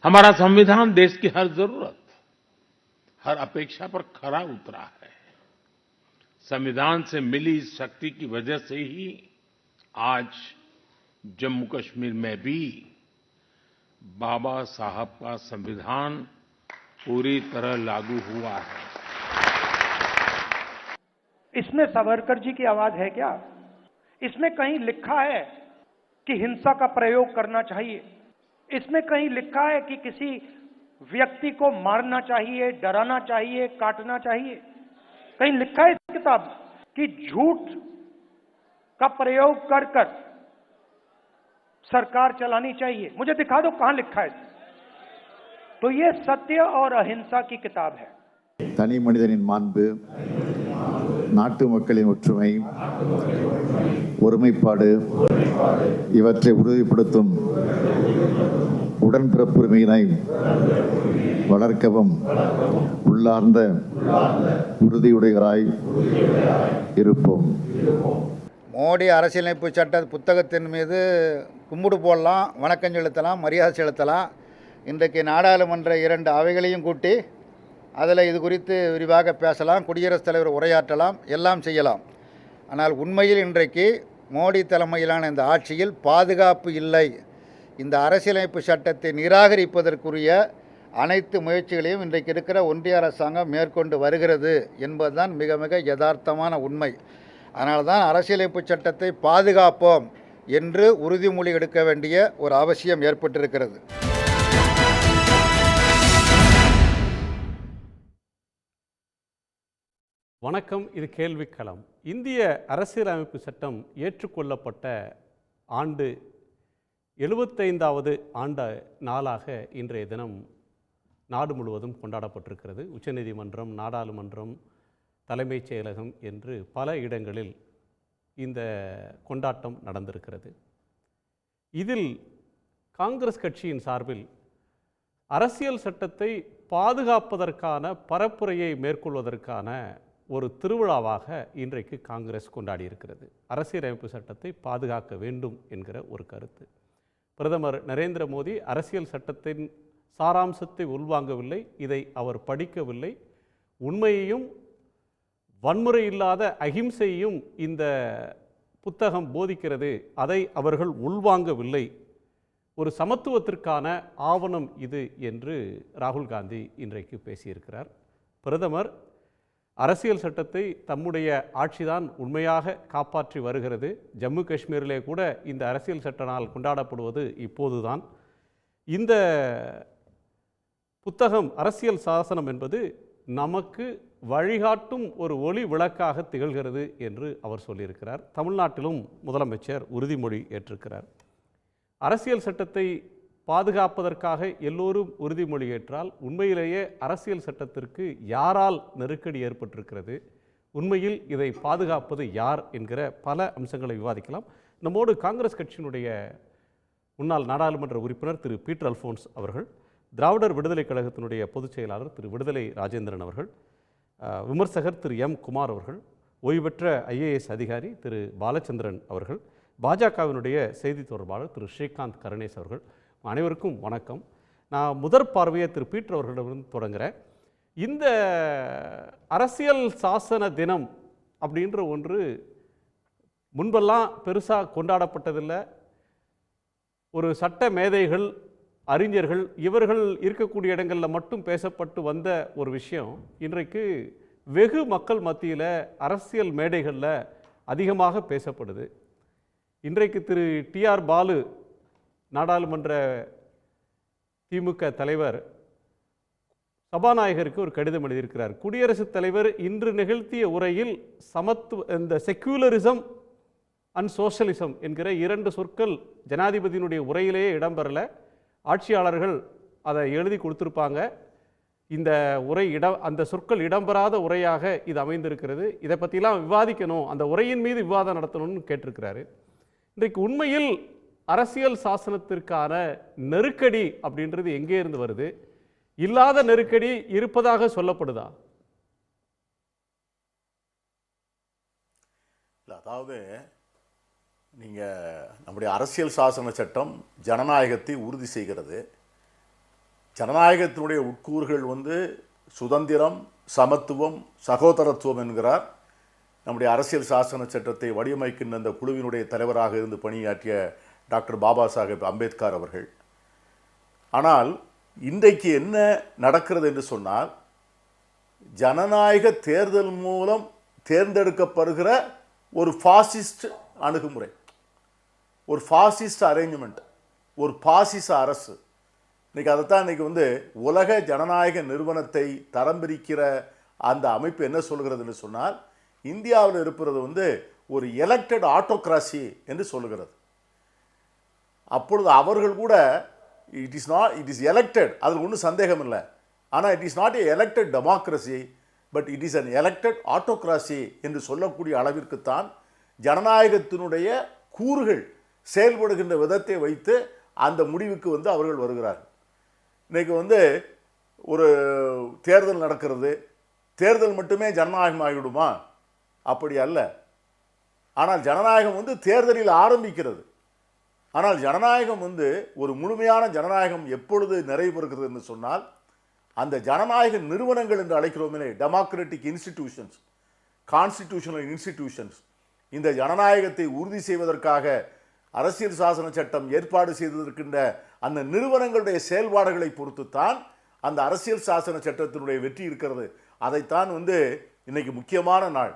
हमारा संविधान देश की हर जरूरत, हर अपेक्षा पर खरा उतरा है। संविधान से मिली इस शक्ति की वजह से ही आज जम्मू कश्मीर में भी बाबा साहब का संविधान पूरी तरह लागू हुआ है। इसमें सावरकर जी की आवाज है क्या? इसमें कहीं लिखा है कि हिंसा का प्रयोग करना चाहिए? इसमें कहीं लिखा है कि किसी व्यक्ति को मारना चाहिए, डराना चाहिए, काटना चाहिए? कहीं लिखा है इस किताब कि झूठ का प्रयोग कर कर सरकार चलानी चाहिए? मुझे दिखा दो कहां लिखा है। तो ये सत्य और अहिंसा की किताब है। தனி மனிதனின் மாண்பு, நாட்டு மக்களின் ஒற்றுமை, ஒருமைப்பாடு இவற்றை உறுதிப்படுத்தும் உடன்பிறப்புரிமையினை வளர்க்கவும் உள்ளார்ந்த உறுதியுடையவராய் இருப்போம். மோடி அரசியலமைப்பு சட்ட புத்தகத்தின் மீது கும்பிடு போடலாம், வணக்கம் செலுத்தலாம், மரியாதை செலுத்தலாம். இன்றைக்கு நாடாளுமன்ற 2 அவைகளையும் கூட்டி அதில் இது குறித்து விரிவாக பேசலாம், குடியரசுத் தலைவர் உரையாற்றலாம், எல்லாம் செய்யலாம். ஆனால் உண்மையில் இன்றைக்கு மோடி தலைமையிலான இந்த ஆட்சியில் பாதுகாப்பு இல்லை. இந்த அரசியலமைப்பு சட்டத்தை நிராகரிப்பதற்குரிய அனைத்து முயற்சிகளையும் இன்றைக்கு இருக்கிற ஒன்றிய அரசாங்கம் மேற்கொண்டு வருகிறது என்பதுதான் மிக மிக யதார்த்தமான உண்மை. அதனால தான் அரசியலமைப்பு சட்டத்தை பாதுகாப்போம் என்று உறுதிமொழி எடுக்க வேண்டிய ஒரு அவசியம் ஏற்பட்டிருக்கிறது. வணக்கம். இது கேள்விக்களம். இந்திய அரசியலமைப்பு சட்டம் ஏற்றுக்கொள்ளப்பட்ட ஆண்டு 75வது ஆண்டு நாளாக இன்றைய தினம் நாடு முழுவதும் கொண்டாடப்பட்டிருக்கிறது. உச்சநீதிமன்றம், நாடாளுமன்றம், தலைமைச் செயலகம் என்று பல இடங்களில் இந்த கொண்டாட்டம் நடந்திருக்கிறது. இதில் காங்கிரஸ் கட்சியின் சார்பில் அரசியல் சட்டத்தை பாதுகாப்பதற்கான பரப்புரையை மேற்கொள்வதற்கான ஒரு திருவிழாவாக இன்றைக்கு காங்கிரஸ் கொண்டாடி இருக்கிறது. அரசியலமைப்பு சட்டத்தை பாதுகாக்க வேண்டும் என்கிற ஒரு கருத்து. பிரதமர் நரேந்திர மோடி அரசியல் சட்டத்தின் சாராம்சத்தை உள்வாங்கவில்லை, இதை அவர் படிக்கவில்லை. உண்மையையும் வன்முறை இல்லாத அகிம்சையும் இந்த புத்தகம் போதிக்கிறது, அதை அவர்கள் உள்வாங்கவில்லை. ஒரு சமத்துவத்திற்கான ஆவணம் இது என்று ராகுல் காந்தி இன்றைக்கு பேசியிருக்கிறார். பிரதமர் அரசியல் சட்டத்தை தம்முடைய ஆட்சிதான் உண்மையாக காப்பாற்றி வருகிறது. ஜம்மு காஷ்மீரிலே கூட இந்த அரசியல் சட்ட நாள் கொண்டாடப்படுவது இப்போதுதான். இந்த புத்தகம் அரசியல் சாசனம் என்பது நமக்கு வழிகாட்டும் ஒரு ஒளி விளக்காக திகழ்கிறது என்று அவர் சொல்லியிருக்கிறார். தமிழ்நாட்டிலும் முதலமைச்சர் உறுதிமொழி ஏற்றிருக்கிறார். அரசியல் சட்டத்தை பாதுகாப்பதற்காக எல்லோரும் உறுதிமொழி ஏற்றால் உண்மையிலேயே அரசியல் சட்டத்திற்கு யாரால் நெருக்கடி ஏற்பட்டிருக்கிறது, உண்மையில் இதை பாதுகாப்பது யார் என்கிற பல அம்சங்களை விவாதிக்கலாம். நம்மோடு காங்கிரஸ் கட்சியினுடைய முன்னாள் நாடாளுமன்ற உறுப்பினர் திரு பீட்டர் அல்ஃபோன்ஸ் அவர்கள், திராவிடர் விடுதலைக் கழகத்தினுடைய பொதுச் செயலாளர் திரு விடுதலை ராஜேந்திரன் அவர்கள், விமர்சகர் திரு எம் குமார் அவர்கள், ஓய்வு பெற்ற ஐஏஎஸ் அதிகாரி திரு பாலச்சந்திரன் அவர்கள், பாஜகவினுடைய செய்தி தொடர்பாளர் திரு ஸ்ரீகாந்த் கருணேஸ் அவர்கள், அனைவருக்கும் வணக்கம். நான் முதற் பார்வையை திரு பீட்டர் அவர்களிடமிருந்து தொடங்குகிறேன். இந்த அரசியல் சாசன தினம் அப்படின்ற ஒன்று முன்பெல்லாம் பெருசாக கொண்டாடப்பட்டதில்லை. ஒரு சட்ட மேதைகள், அறிஞர்கள் இவர்கள் இருக்கக்கூடிய இடங்களில் மட்டும் பேசப்பட்டு வந்த ஒரு விஷயம் இன்றைக்கு வெகு மக்கள் மத்தியில் அரசியல் மேடைகளில் அதிகமாக பேசப்படுது. இன்றைக்கு திரு டிஆர் பாலு நாடாளுமன்ற திமுக தலைவர் சபாநாயகருக்கு ஒரு கடிதம் எழுதியிருக்கிறார். குடியரசுத் தலைவர் இன்று நிகழ்த்திய உரையில் இந்த செக்யூலரிசம் அண்ட் சோஷலிசம் என்கிற 2 சொற்கள் ஜனாதிபதியினுடைய உரையிலேயே இடம்பெறல. ஆட்சியாளர்கள் அதை எழுதி கொடுத்துருப்பாங்க. இந்த உரை அந்த சொற்கள் இடம்பெறாத உரையாக இது அமைந்திருக்கிறது. இதை பற்றிலாம் விவாதிக்கணும், அந்த உரையின் மீது விவாதம் நடத்தணும்னு கேட்டிருக்கிறாரு. இன்றைக்கு உண்மையில் அரசியல் சாசனத்திற்கான நெருக்கடி அப்படின்றது எங்கே இருந்து வருது? இல்லாத நெருக்கடி இருப்பதாக சொல்லப்படுதா? அதாவது நீங்கள் நம்முடைய அரசியல் சாசன சட்டம் ஜனநாயகத்தை உறுதி செய்கிறது. ஜனநாயகத்தினுடைய உட்கூறுகள் சுதந்திரம், சமத்துவம், சகோதரத்துவம் என்கிறார். நம்முடைய அரசியல் சாசன சட்டத்தை வடிவமைக்கின்ற அந்த குழுவினுடைய தலைவராக இருந்து பணியாற்றிய டாக்டர் பாபா சாஹேப் அம்பேத்கர் அவர்கள். ஆனால் இன்றைக்கு என்ன நடக்கிறது என்று சொன்னால், ஜனநாயக தேர்தல் மூலம் தேர்ந்தெடுக்கப்படுகிற ஒரு பாசிஸ்ட் அணுகுமுறை, ஒரு பாசிஸ்ட் அரேஞ்ச்மெண்ட், ஒரு பாசிச அரசு. இன்றைக்கி அதைத்தான் இன்றைக்கி உலக ஜனநாயக நிறுவனத்தை தரம் பிரிக்கிற அந்த அமைப்பு என்ன சொல்கிறதுன்னு சொன்னால், இந்தியாவில் இருப்பது ஒரு எலெக்டட் ஆட்டோக்ராசி என்று சொல்லுகிறது. அப்பொழுது அவர்கள் கூட இட் இஸ் எலெக்டட், அதில் ஒன்றும் சந்தேகம் இல்லை. ஆனால் it is not a elected democracy, but it is an elected autocracy என்று சொல்லக்கூடிய அளவிற்குத்தான் ஜனநாயகத்தினுடைய கூறுகள் செயல்படுகின்ற விதத்தை வைத்து அந்த முடிவுக்கு அவர்கள் வருகிறார்கள். இன்றைக்கி ஒரு தேர்தல் நடக்கிறது, தேர்தல் மட்டுமே ஜனநாயகம் ஆகிவிடுமா? அப்படி அல்ல. ஆனால் ஜனநாயகம் தேர்தலில் ஆரம்பிக்கிறது. ஆனால் ஜனநாயகம் ஒரு முழுமையான ஜனநாயகம் எப்பொழுது நிறைவு பெறுகிறது என்று சொன்னால், அந்த ஜனநாயக நிறுவனங்கள் என்று அழைக்கிறோமே, டெமோக்ராட்டிக் இன்ஸ்டிடியூஷன்ஸ், கான்ஸ்டிடியூஷனல் இன்ஸ்டிடியூஷன்ஸ், இந்த ஜனநாயகத்தை உறுதி செய்வதற்காக அரசியல் சாசன சட்டம் ஏற்பாடு செய்திருக்கின்ற அந்த நிறுவனங்களுடைய செயல்பாடுகளை பொறுத்துத்தான் அந்த அரசியல் சாசன சட்டத்தினுடைய வெற்றி இருக்கிறது. அதைத்தான் இன்னைக்கு முக்கியமான நாள்,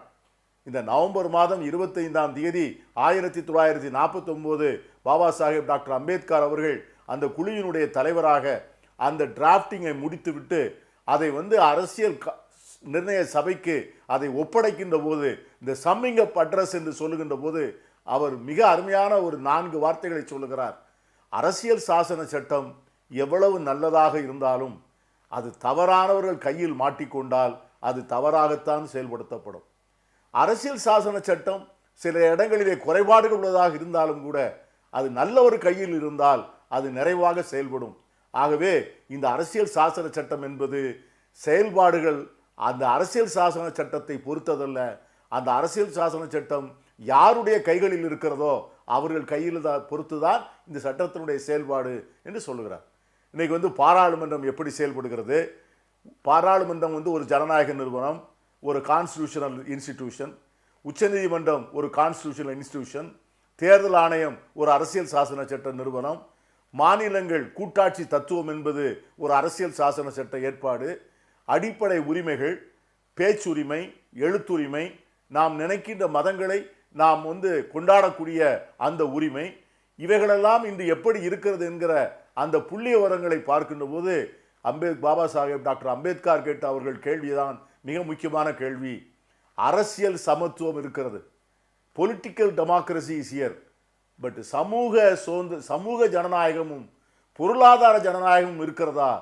இந்த நவம்பர் மாதம் 25ஆம் தேதி 1949 பாபா சாஹேப் டாக்டர் அம்பேத்கர் அவர்கள் அந்த குழுவினுடைய தலைவராக அந்த டிராஃப்டிங்கை முடித்துவிட்டு அதை அரசியல் நிர்ணய சபைக்கு அதை ஒப்படைக்கின்ற போது, இந்த சம்மிங் அப் அட்ரஸ் என்று சொல்லுகின்ற போது அவர் மிக அருமையான ஒரு 4 வார்த்தைகளை சொல்லுகிறார். அரசியல் சாசன சட்டம் எவ்வளவு நல்லதாக இருந்தாலும் அது தவறானவர்கள் கையில் மாட்டிக்கொண்டால் அது தவறாகத்தான் செயல்படுத்தப்படும். அரசியல் சாசன சட்டம் சில இடங்களிலே குறைபாடுகள் உள்ளதாக இருந்தாலும் கூட அது நல்ல ஒரு கையில் இருந்தால் அது நிறைவாக செயல்படும். ஆகவே இந்த அரசியல் சாசன சட்டம் என்பது செயல்பாடுகள் அந்த அரசியல் சாசன சட்டத்தை பொறுத்ததல்ல. அந்த அரசியல் சாசன சட்டம் யாருடைய கைகளில் இருக்கிறதோ அவர்கள் கையில் பொறுத்துதான் இந்த சட்டத்தினுடைய செயல்பாடு என்று சொல்லுகிறார். இன்னைக்கு பாராளுமன்றம் எப்படி செயல்படுகிறது? பாராளுமன்றம் ஒரு ஜனநாயக நிறுவனம், ஒரு கான்ஸ்டிடியூஷனல் இன்ஸ்டிடியூஷன். உச்சநீதிமன்றம் ஒரு கான்ஸ்டிடியூஷனல் இன்ஸ்டிடியூஷன். தேர்தல் ஆணையம் ஒரு அரசியல் சாசன சட்ட நிறுவனம். மாநிலங்கள் கூட்டாட்சி தத்துவம் என்பது ஒரு அரசியல் சாசன சட்ட ஏற்பாடு. அடிப்படை உரிமைகள், பேச்சுரிமை, எழுத்துரிமை, நாம் நினைக்கின்ற மதங்களை நாம் கொண்டாடக்கூடிய அந்த உரிமை, இவைகளெல்லாம் இன்று எப்படி இருக்கிறது என்கிற அந்த புள்ளி விவரங்களை பார்க்கின்ற போது பாபா சாஹேப் டாக்டர் அம்பேத்கர் கேட்ட அவர்கள் கேள்விதான் மிக முக்கியமான கேள்வி. அரசியல் சமத்துவம் இருக்கிறது, political democracy is here, but சமூக ஜனநாயகமும் பொருளாதார ஜனநாயகமும் இருக்கிறதா?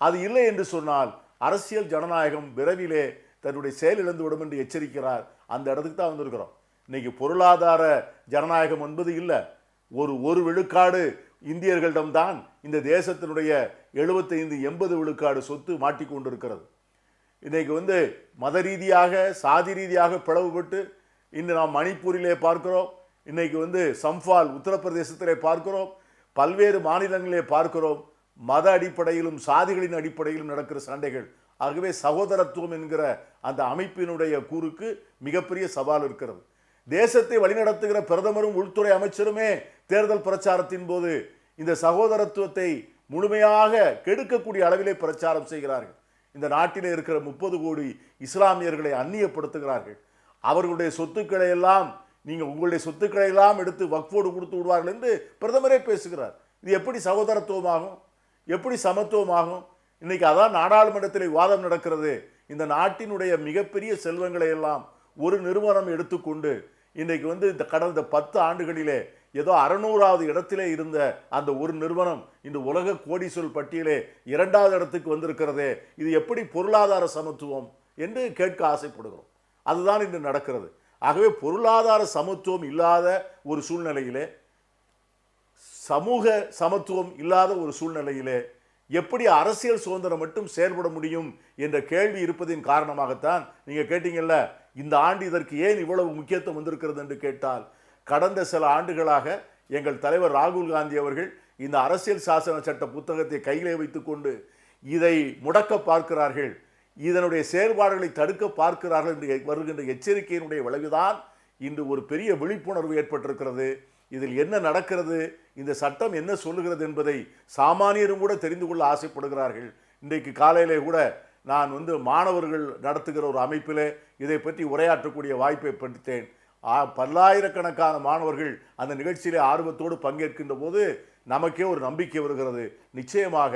அது இல்லை என்று சொன்னால் அரசியல் ஜனநாயகம் விரைவிலே தன்னுடைய செயலிழந்துவிடும் என்று எச்சரிக்கிறார். அந்த இடத்துக்கு தான் வந்திருக்கிறோம். இன்னைக்கு பொருளாதார ஜனநாயகம் என்பது இல்லை. ஒரு விழுக்காடு இந்தியர்களிடம்தான் இந்த தேசத்தினுடைய 75-80 விழுக்காடு சொத்து மாட்டிக்கொண்டிருக்கிறது. இன்னைக்கு மத ரீதியாக சாதி ரீதியாக பிளவுபட்டு இன்று நாம் மணிப்பூரிலே பார்க்கிறோம், இன்னைக்கு சம்பால் உத்தரப்பிரதேசத்திலே பார்க்கிறோம், பல்வேறு மாநிலங்களிலே பார்க்கிறோம். மத அடிப்படையிலும் சாதிகளின் அடிப்படையிலும் நடக்கிற சண்டைகள். ஆகவே சகோதரத்துவம் என்கிற அந்த அமைப்பினுடைய கூறுக்கு மிகப்பெரிய சவால் இருக்கிறது. தேசத்தை வழிநடத்துகிற பிரதமரும் உள்துறை அமைச்சருமே தேர்தல் பிரச்சாரத்தின் போது இந்த சகோதரத்துவத்தை முழுமையாக கெடுக்கக்கூடிய அளவிலே பிரச்சாரம் செய்கிறார்கள். இந்த நாட்டிலே இருக்கிற 30 கோடி இஸ்லாமியர்களை அந்நியப்படுத்துகிறார்கள். அவர்களுடைய சொத்துக்களை எல்லாம் நீங்கள் உங்களுடைய சொத்துக்களை எல்லாம் எடுத்து வக்ஃபோடு கொடுத்து விடுவார்கள் என்று பிரதமரே பேசுகிறார். இது எப்படி சகோதரத்துவமாகும்? எப்படி சமத்துவமாகும்? இன்னைக்கு அதான் நாடாளுமன்றத்தில் விவாதம் நடக்கிறது. இந்த நாட்டினுடைய மிகப்பெரிய செல்வங்களை எல்லாம் ஒரு நிறுவனம் எடுத்துக்கொண்டு இன்றைக்கு இந்த கடந்த 10 ஆண்டுகளிலே ஏதோ 600வது இடத்திலே இருந்த அந்த ஒரு நிறுவனம் இந்த உலக கோடீஸ்வரர் பட்டியலே 2வது இடத்துக்கு வந்திருக்கிறதே. இது எப்படி பொருளாதார சமத்துவம் என்று கேட்க ஆசைப்படுகிறோம். அதுதான் இன்று நடக்கிறது. ஆகவே பொருளாதார சமத்துவம் இல்லாத ஒரு சூழ்நிலையிலே, சமூக சமத்துவம் இல்லாத ஒரு சூழ்நிலையிலே எப்படி அரசியல் சுதந்திரம் மட்டும் செயல்பட முடியும் என்ற கேள்வி இருப்பதின் காரணமாகத்தான் நீங்க கேட்டீங்கல்ல, இந்த ஆண்டு இதற்கு ஏன் இவ்வளவு முக்கியத்துவம் வந்திருக்கிறது என்று கேட்டால், கடந்த சில ஆண்டுகளாக எங்கள் தலைவர் ராகுல் காந்தி அவர்கள் இந்த அரசியல் சாசன சட்ட புத்தகத்தை கையிலே வைத்துக்கொண்டு இதை முடக்க பார்க்கிறார்கள், இதனுடைய செயல்பாடுகளை தடுக்க பார்க்கிறார்கள் என்று வருகின்ற எச்சரிக்கையினுடைய விளைவுதான் இன்று ஒரு பெரிய விழிப்புணர்வு ஏற்பட்டிருக்கிறது. இதில் என்ன நடக்கிறது, இந்த சட்டம் என்ன சொல்லுகிறது என்பதை சாமானியரும் கூட தெரிந்து கொள்ள ஆசைப்படுகிறார்கள். இன்றைக்கு காலையிலே கூட நான் மாணவர்கள் நடத்துகிற ஒரு அமைப்பிலே இதை பற்றி உரையாற்றக்கூடிய வாய்ப்பை பெற்றேன். பல்லாயிரக்கணக்கான மாணவர்கள் அந்த நிகழ்ச்சியிலே ஆர்வத்தோடு பங்கேற்கின்ற போது நமக்கே ஒரு நம்பிக்கை வருகிறது. நிச்சயமாக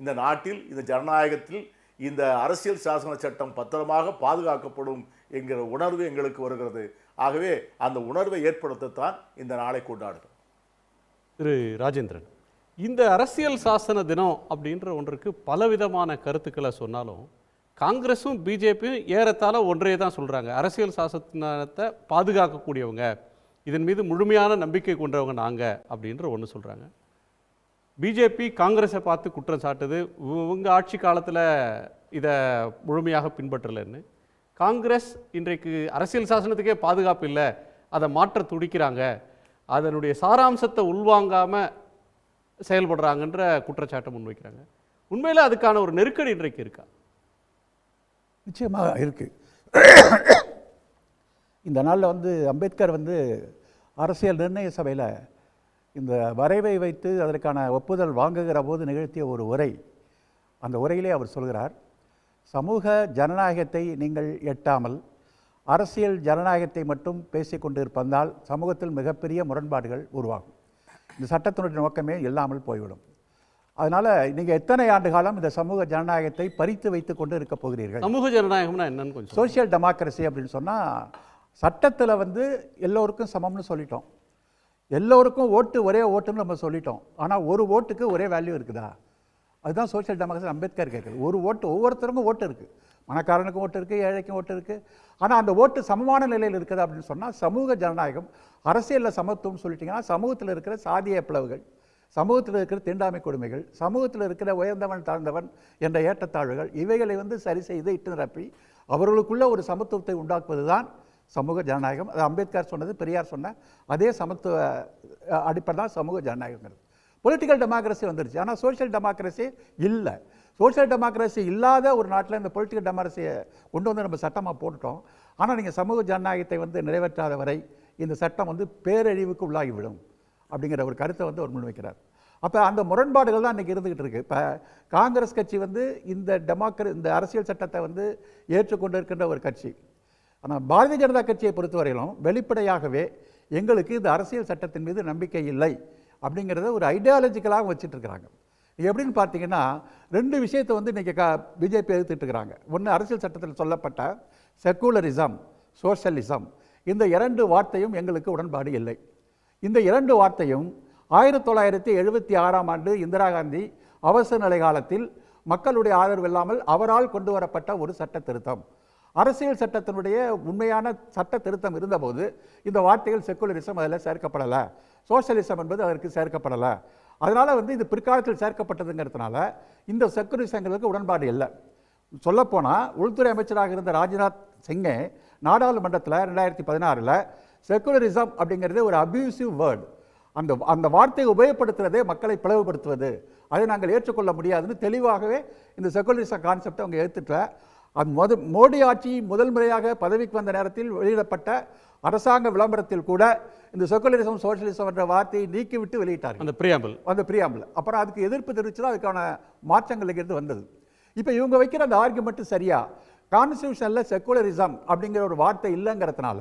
இந்த நாட்டில், இந்த ஜனநாயகத்தில் இந்த அரசியல் சாசன சட்டம் பத்திரமாக பாதுகாக்கப்படும் என்கிற உணர்வு எங்களுக்கு வருகிறது. ஆகவே அந்த உணர்வை ஏற்படுத்தத்தான் இந்த நாளை கொண்டாடுகிறோம். திரு ராஜேந்திரன், இந்த அரசியல் சாசன தினம் அப்படின்ற ஒன்றுக்கு பலவிதமான கருத்துக்களை சொன்னாலும் காங்கிரஸும் பிஜேபியும் ஏறத்தாழ ஒன்றே தான் சொல்கிறாங்க. அரசியல் சாசனத்தை பாதுகாக்கக்கூடியவங்க, இதன் மீது முழுமையான நம்பிக்கை கொண்டவங்க நாங்கள் அப்படின்ற ஒன்று சொல்கிறாங்க. பிஜேபி காங்கிரஸை பார்த்து குற்றம் சாட்டுது, இவங்க ஆட்சி காலத்தில் இதை முழுமையாக பின்பற்றலைன்னு. காங்கிரஸ் இன்றைக்கு அரசியல் சாசனத்துக்கே பாதுகாப்பு இல்லை, அதை மாற்ற துடிக்கிறாங்க, அதனுடைய சாராம்சத்தை உள்வாங்காமல் செயல்படுறாங்கன்ற குற்றச்சாட்டை முன்வைக்கிறாங்க. உண்மையில் அதுக்கான ஒரு நெருக்கடி இன்றைக்கு இருக்கா? நிச்சயமாக இருக்குது. இந்த நாளில் அம்பேத்கர் அரசியல் நிர்ணய சபையில் இந்த வரைவை வைத்து அதற்கான ஒப்புதல் வாங்குகிற போது நிகழ்த்திய ஒரு உரை, அந்த உரையிலே அவர் சொல்கிறார், சமூக ஜனநாயகத்தை நீங்கள் எட்டாமல் அரசியல் ஜனநாயகத்தை மட்டும் பேசிக்கொண்டு இருப்பதால் சமூகத்தில் மிகப்பெரிய முரண்பாடுகள் உருவாகும். இந்த சட்டத்தினுடைய நோக்கமே இல்லாமல் போய்விடும். அதனால் நீங்கள் எத்தனை ஆண்டு காலம் இந்த சமூக ஜனநாயகத்தை பறித்து வைத்து கொண்டு இருக்க போகிறீர்கள்? சமூக ஜனநாயகம்னா என்னன்னு கொஞ்சம். சோசியல் டெமோக்ரஸி அப்படின்னு சொன்னால் சட்டத்தில் எல்லோருக்கும் சமம்னு சொல்லிட்டோம், எல்லோருக்கும் ஓட்டு ஒரே ஓட்டுன்னு நம்ம சொல்லிட்டோம். ஆனால் ஒரு ஓட்டுக்கு ஒரே வேல்யூ இருக்குதா? அதுதான் சோசியல் டெமோக்ரஸி அம்பேத்கர் கேட்குறது. ஒரு ஓட்டு, ஒவ்வொருத்தருக்கும் ஓட்டு இருக்குது, பணக்காரனுக்கும் ஓட்டு இருக்குது, ஏழைக்கும் ஓட்டு இருக்குது. ஆனால் அந்த ஓட்டு சமமான நிலையில் இருக்குது அப்படின்னு சொன்னால் சமூக ஜனநாயகம், அரசியலில் சமத்துவம் சொல்லிட்டிங்கன்னா சமூகத்தில் இருக்கிற சாதிய பிளவுகள், சமூகத்தில் இருக்கிற தீண்டாமை கொடுமைகள், சமூகத்தில் இருக்கிற உயர்ந்தவன் தாழ்ந்தவன் என்ற ஏற்றத்தாழ்வுகள், இவைகளை சரி செய்து இட்டு நிரப்பி அவர்களுக்குள்ள ஒரு சமத்துவத்தை உண்டாக்குவது தான் சமூக ஜனநாயகம். அது அம்பேத்கர் சொன்னது, பெரியார் சொன்ன அதே சமத்துவ அடிப்படை தான் சமூக ஜனநாயகங்கிறது. பொலிட்டிக்கல் டெமோக்ரஸி வந்துருச்சு, ஆனால் சோஷியல் டெமோக்ரஸி இல்லை. சோஷியல் டெமோக்ரஸி இல்லாத ஒரு நாட்டில் இந்த பொலிட்டிக்கல் டெமோக்ரஸியை கொண்டு நம்ம சட்டமாக போட்டுட்டோம். ஆனால் நீங்கள் சமூக ஜனநாயகத்தை நிறைவேற்றாத வரை இந்த சட்டம் பேரழிவுக்கு உள்ளாகிவிடும் அப்படிங்கிற ஒரு கருத்தை அவர் முன்வைக்கிறார். அப்போ அந்த முரண்பாடுகள் தான் இன்றைக்கி இருந்துக்கிட்டு இருக்குது. இப்போ காங்கிரஸ் கட்சி இந்த அரசியல் சட்டத்தை ஏற்றுக்கொண்டு இருக்கின்ற ஒரு கட்சி. ஆனால் பாரதிய ஜனதா கட்சியை பொறுத்தவரையிலும் வெளிப்படையாகவே எங்களுக்கு இந்த அரசியல் சட்டத்தின் மீது நம்பிக்கை இல்லை அப்படிங்கிறத ஒரு ஐடியாலஜிக்கலாக வச்சுட்டு இருக்கிறாங்க. எப்படின்னு பார்த்தீங்கன்னா ரெண்டு விஷயத்தை இன்றைக்கி பிஜேபி எதிர்த்துட்டு இருக்கிறாங்க. ஒன்று, அரசியல் சட்டத்தில் சொல்லப்பட்ட செக்குலரிசம், சோஷலிசம், இந்த இரண்டு வார்த்தையும் எங்களுக்கு உடன்பாடு இல்லை. இந்த இரண்டு வார்த்தையும் 1976ஆம் ஆண்டு இந்திரா காந்தி அவசர நிலை காலத்தில் மக்களுடைய ஆதரவு இல்லாமல் அவரால் கொண்டு வரப்பட்ட ஒரு சட்ட திருத்தம். அரசியல் சட்டத்தினுடைய உண்மையான சட்ட திருத்தம் இருந்தபோது இந்த வார்த்தைகள் செக்குலரிசம் அதில் சேர்க்கப்படலை, சோஷலிசம் என்பது அதற்கு சேர்க்கப்படலை. அதனால் இது பிற்காலத்தில் சேர்க்கப்பட்டதுங்கிறதுனால இந்த செக்குலரிசங்களுக்கு உடன்பாடு இல்லை. சொல்லப்போனால் உள்துறை அமைச்சராக இருந்த ராஜ்நாத் சிங்கே நாடாளுமன்றத்தில் 2016 செக்குலரிசம் அப்படிங்கிறது ஒரு அபியூசிவ் வேர்டு, அந்த வார்த்தையை உபயோகப்படுத்துறதே மக்களை பிளவுபடுத்துவது, அதை நாங்கள் ஏற்றுக்கொள்ள முடியாதுன்னு தெளிவாகவே இந்த செக்குலரிசம் கான்செப்டை அவங்க ஏற்றுக்கல. அது மோடி ஆட்சி முதல் முறையாக பதவிக்கு வந்த நேரத்தில் வெளியிடப்பட்ட அரசாங்க விளம்பரத்தில் கூட இந்த செக்குலரிசம் சோஷலிசம் என்ற வார்த்தையை நீக்கிவிட்டு வெளியிட்டார்கள், அந்த பிரியாம்பிள். அப்புறம் அதுக்கு எதிர்ப்பு தெரிவித்து தான் அதுக்கான மாற்றங்கள் இருந்து வந்தது. இப்போ இவங்க வைக்கிற அந்த ஆர்குமெண்ட் சரியா? கான்ஸ்டியூஷனில் செக்குலரிசம் அப்படிங்கிற ஒரு வார்த்தை இல்லைங்கிறதுனால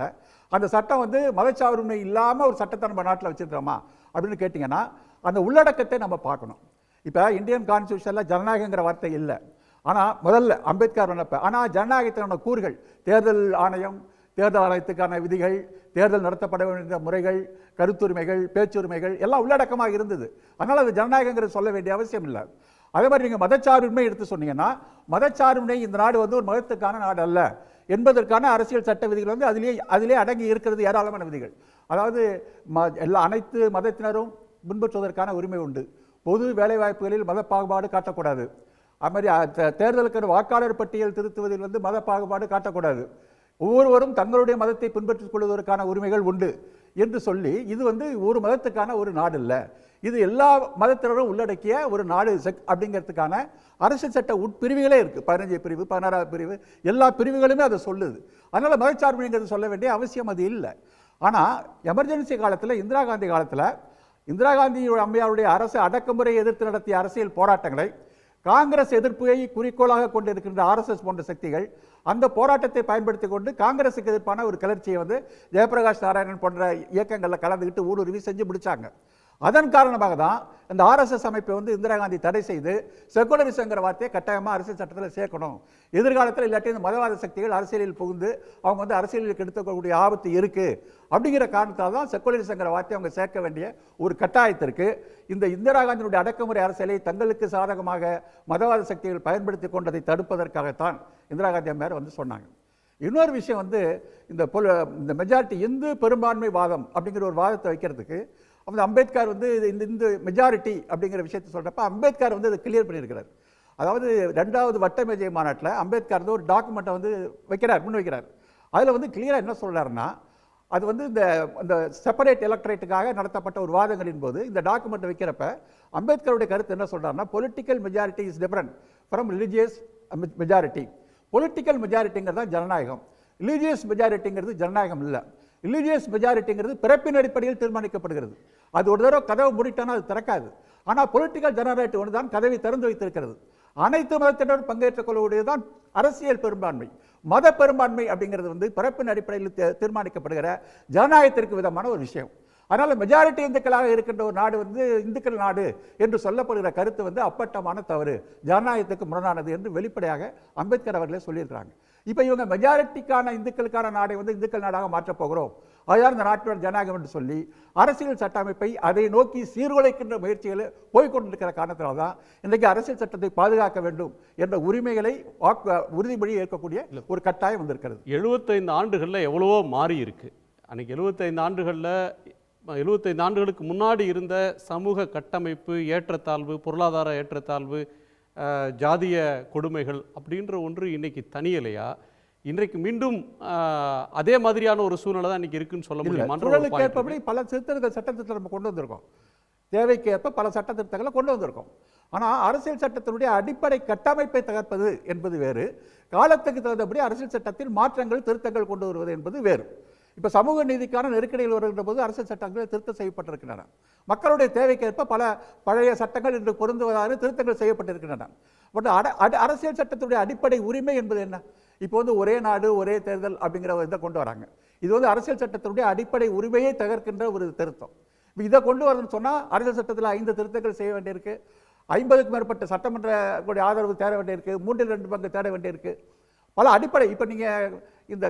அந்த சட்டம் மதச்சார்பின்மை இல்லாமல் ஒரு சட்டத்தை நம்ம நாட்டில் வச்சுருக்கிறோமா அப்படின்னு கேட்டிங்கன்னா அந்த உள்ளடக்கத்தை நம்ம பார்க்கணும். இப்போ இந்தியன் கான்ஸ்டியூஷனில் ஜனநாயகங்கிற வார்த்தை இல்லை, ஆனால் முதல்ல அம்பேத்கர் வந்தப்ப, ஆனால் ஜனநாயகத்தினான கூறுகள், தேர்தல் ஆணையம், தேர்தல் ஆணையத்துக்கான விதிகள், தேர்தல் நடத்தப்பட வேண்டிய முறைகள், கருத்துரிமைகள், பேச்சுரிமைகள் எல்லாம் உள்ளடக்கமாக இருந்தது. அதனால் அது ஜனநாயகங்கிறது சொல்ல வேண்டிய அவசியம் இல்லை. அதே மாதிரி நீங்கள் மதச்சார்பின்மை எடுத்து சொன்னீங்கன்னா மதச்சார்பின்மை இந்த நாடு ஒரு மதத்துக்கான நாடு அல்ல என்பதற்கான அரசியல் சட்ட விதிகள் அதிலே அடங்கி இருக்கிறது ஏராளமான விதிகள். அதாவது அனைத்து மதத்தினரும் பின்பற்றுவதற்கான உரிமை உண்டு, பொது வேலைவாய்ப்புகளில் மத பாகுபாடு காட்டக்கூடாது, அது மாதிரி தேர்தலுக்கு வாக்காளர் பட்டியல் திருத்துவதில் மத பாகுபாடு காட்டக்கூடாது, ஒவ்வொருவரும் தங்களுடைய மதத்தை பின்பற்றிக் கொள்வதற்கான உரிமைகள் உண்டு என்று சொல்லி இது வந்து ஒரு மதத்துக்கான ஒரு நாடு இல்லை, இது எல்லா மதத்தினரும் உள்ளடக்கிய ஒரு நாடு அப்படிங்கிறதுக்கான அரசியல் சட்ட உட்பிரிவுகளே இருக்குது. 15 பிரிவு, 16வது பிரிவு, எல்லா பிரிவுகளுமே அதை சொல்லுது. அதனால் மதச்சார்புங்கிறது சொல்ல வேண்டிய அவசியம் அது இல்லை. ஆனால் எமர்ஜென்சி காலத்தில், இந்திரா காந்தி காலத்தில், இந்திரா காந்தி அம்மையாருடைய அரசு அடக்குமுறையை எதிர்த்து நடத்திய அரசியல் போராட்டங்களை காங்கிரஸ் எதிர்ப்பை குறிக்கோளாக கொண்டு இருக்கின்ற RSS போன்ற சக்திகள் அந்த போராட்டத்தை பயன்படுத்தி கொண்டு காங்கிரஸுக்கு எதிர்ப்பான ஒரு கிளர்ச்சியை வந்து ஜெயபிரகாஷ் நாராயணன் போன்ற இயக்கங்களில் கலந்துக்கிட்டு ஊடுருவி செஞ்சு முடிச்சாங்க. அதன் காரணமாக தான் இந்த RSS அமைப்பை வந்து இந்திரா காந்தி தடை செய்து செக்குலரிசங்கிற வார்த்தையை கட்டாயமாக அரசியல் சட்டத்தில் சேர்க்கணும், எதிர்காலத்தில் இல்லாட்டி இந்த மதவாத சக்திகள் அரசியலில் புகுந்து அவங்க வந்து அரசியலில் கெடுக்கக்கூடிய ஆபத்து இருக்குது அப்படிங்கிற காரணத்தால் தான் செக்குலரிசங்கிற வார்த்தையை அவங்க சேர்க்க வேண்டிய ஒரு கட்டாயத்திற்கு இந்த இந்திரா காந்தியினுடைய அடக்குமுறை அரசியலை தங்களுக்கு சாதகமாக மதவாத சக்திகள் பயன்படுத்தி கொண்டதை தடுப்பதற்காகத்தான் இந்திரா காந்தி அம்மையார் வந்து சொன்னாங்க. இன்னொரு விஷயம் வந்து இந்த மெஜாரிட்டி இந்து பெரும்பான்மை வாதம் அப்படிங்கிற ஒரு வாதத்தை வைக்கிறதுக்கு அந்த அம்பேத்கர் வந்து இந்த மெஜாரிட்டி அப்படிங்கிற விஷயத்தை சொல்கிறப்ப அம்பேத்கர் வந்து அதை கிளியர் பண்ணியிருக்கிறார். அதாவது 2வது வட்ட மேஜை மாநாட்டில் அம்பேத்கர் வந்து ஒரு டாக்குமெண்ட்டை வந்து முன் வைக்கிறார். அதில் வந்து கிளியராக என்ன சொல்கிறாருன்னா, அது வந்து இந்த செப்பரேட் எலக்ட்ரேட்டுக்காக நடத்தப்பட்ட ஒரு வாதங்களின் போது இந்த டாக்குமெண்ட்டை வைக்கிறப்ப அம்பேத்கருடைய கருத்து என்ன சொல்கிறாருன்னா, political majority is different from religious majority. Political மெஜாரிட்டிங்கிறது தான் ஜனநாயகம், ரிலீஜியஸ் மெஜாரிட்டிங்கிறது ஜனநாயகம் இல்லை. ரிலீஜியஸ் மெஜாரிட்டிங்கிறது பிறப்பின் அடிப்படையில் தீர்மானிக்கப்படுகிறது. அது ஒரு தடவை கதவை மூடிட்டானா அது திறக்காது. ஆனால் பொலிட்டிக்கல் ஜெனரேட்டிவ் ஒன்று தான் கதவை திறந்து வைத்திருக்கிறது. அனைத்து மதத்தினரும் பங்கேற்றுக் கொள்ளக்கூடியதுதான் அரசியல் பெரும்பான்மை. மத பெரும்பான்மை அப்படிங்கிறது வந்து பிறப்பின் அடிப்படையில் தீர்மானிக்கப்படுகிற ஜனநாயகத்திற்கு விதமான ஒரு விஷயம். அதனால் மெஜாரிட்டி இந்துக்களாக இருக்கின்ற ஒரு நாடு வந்து இந்துக்கள் நாடு என்று சொல்லப்படுகிற கருத்து வந்து அப்பட்டமான தவறு, ஜனநாயகத்துக்கு முரணானது என்று வெளிப்படையாக அம்பேத்கர் அவர்களே சொல்லியிருக்கிறாங்க. இப்போ இவங்க மெஜாரிட்டிக்கான இந்துக்களுக்கான நாடை வந்து இந்துக்கள் நாடாக மாற்றப் போகிறோம், அதுதான் இந்த நாட்டோட ஜனநாயகம் என்று சொல்லி அரசியல் சட்ட அமைப்பை அதை நோக்கி சீர்குலைக்கின்ற முயற்சிகளை போய்கொண்டிருக்கிற காரணத்தினால தான் இன்றைக்கு அரசியல் சட்டத்தை பாதுகாக்க வேண்டும் என்ற உரிமைகளை உறுதிமொழி ஏற்கக்கூடிய ஒரு கட்டாயம் வந்திருக்கிறது. 75 ஆண்டுகளில் எவ்வளவோ மாறி இருக்கு. அன்னைக்கு 75 ஆண்டுகளுக்கு முன்னாடி இருந்த சமூக கட்டமைப்பு, ஏற்றத்தாழ்வு, பொருளாதார ஏற்றத்தாழ்வு, ஜாதிய கொடுமைகள் அப்படின்ற ஒன்று இன்னைக்கு தனியலையா? இன்றைக்கு மீண்டும் அதே மாதிரியான ஒரு சூழ்நிலை தான் இன்னைக்கு இருக்குன்னு சொல்ல முடியுமா? சூழலுக்கு ஏற்பபடி பல திருத்தங்கள் சட்டத்திட்டத்தை நம்ம கொண்டு வந்திருக்கோம், தேவைக்கு ஏற்ப பல சட்ட திருத்தங்களை கொண்டு வந்திருக்கோம். ஆனால் அரசியல் சட்டத்தினுடைய அடிப்படை கட்டமைப்பை தகர்ப்பது என்பது வேறு, காலத்துக்கு தகுந்தபடி அரசியல் சட்டத்தில் மாற்றங்கள் திருத்தங்கள் கொண்டு வருவது என்பது வேறு. இப்போ சமூக நீதிக்கான நெருக்கடியில் வருகின்ற போது அரசியல் சட்டங்கள் திருத்தம் செய்யப்பட்டிருக்கின்றன. மக்களுடைய தேவைக்கேற்ப பல பழைய சட்டங்கள் இன்று பொருந்துவதாக திருத்தங்கள் செய்யப்பட்டிருக்கின்றன. பட் அரசியல் சட்டத்துடைய அடிப்படை உரிமை என்பது என்ன? இப்போ வந்து ஒரே நாடு ஒரே தேர்தல் அப்படிங்கிற இதை கொண்டு வராங்க. இது வந்து அரசியல் சட்டத்தினுடைய அடிப்படை உரிமையை தகர்க்கின்ற ஒரு திருத்தம். இப்போ இதை கொண்டு வரணும்னு சொன்னால் அரசியல் சட்டத்தில் 5 திருத்தங்கள் செய்ய வேண்டியிருக்கு, 50க்கும் மேற்பட்ட சட்டமன்ற ஆதரவு தேட வேண்டியிருக்கு, 3/2 பங்கு தேட வேண்டியிருக்கு, பல அடிப்படை. இப்போ நீங்கள் இந்த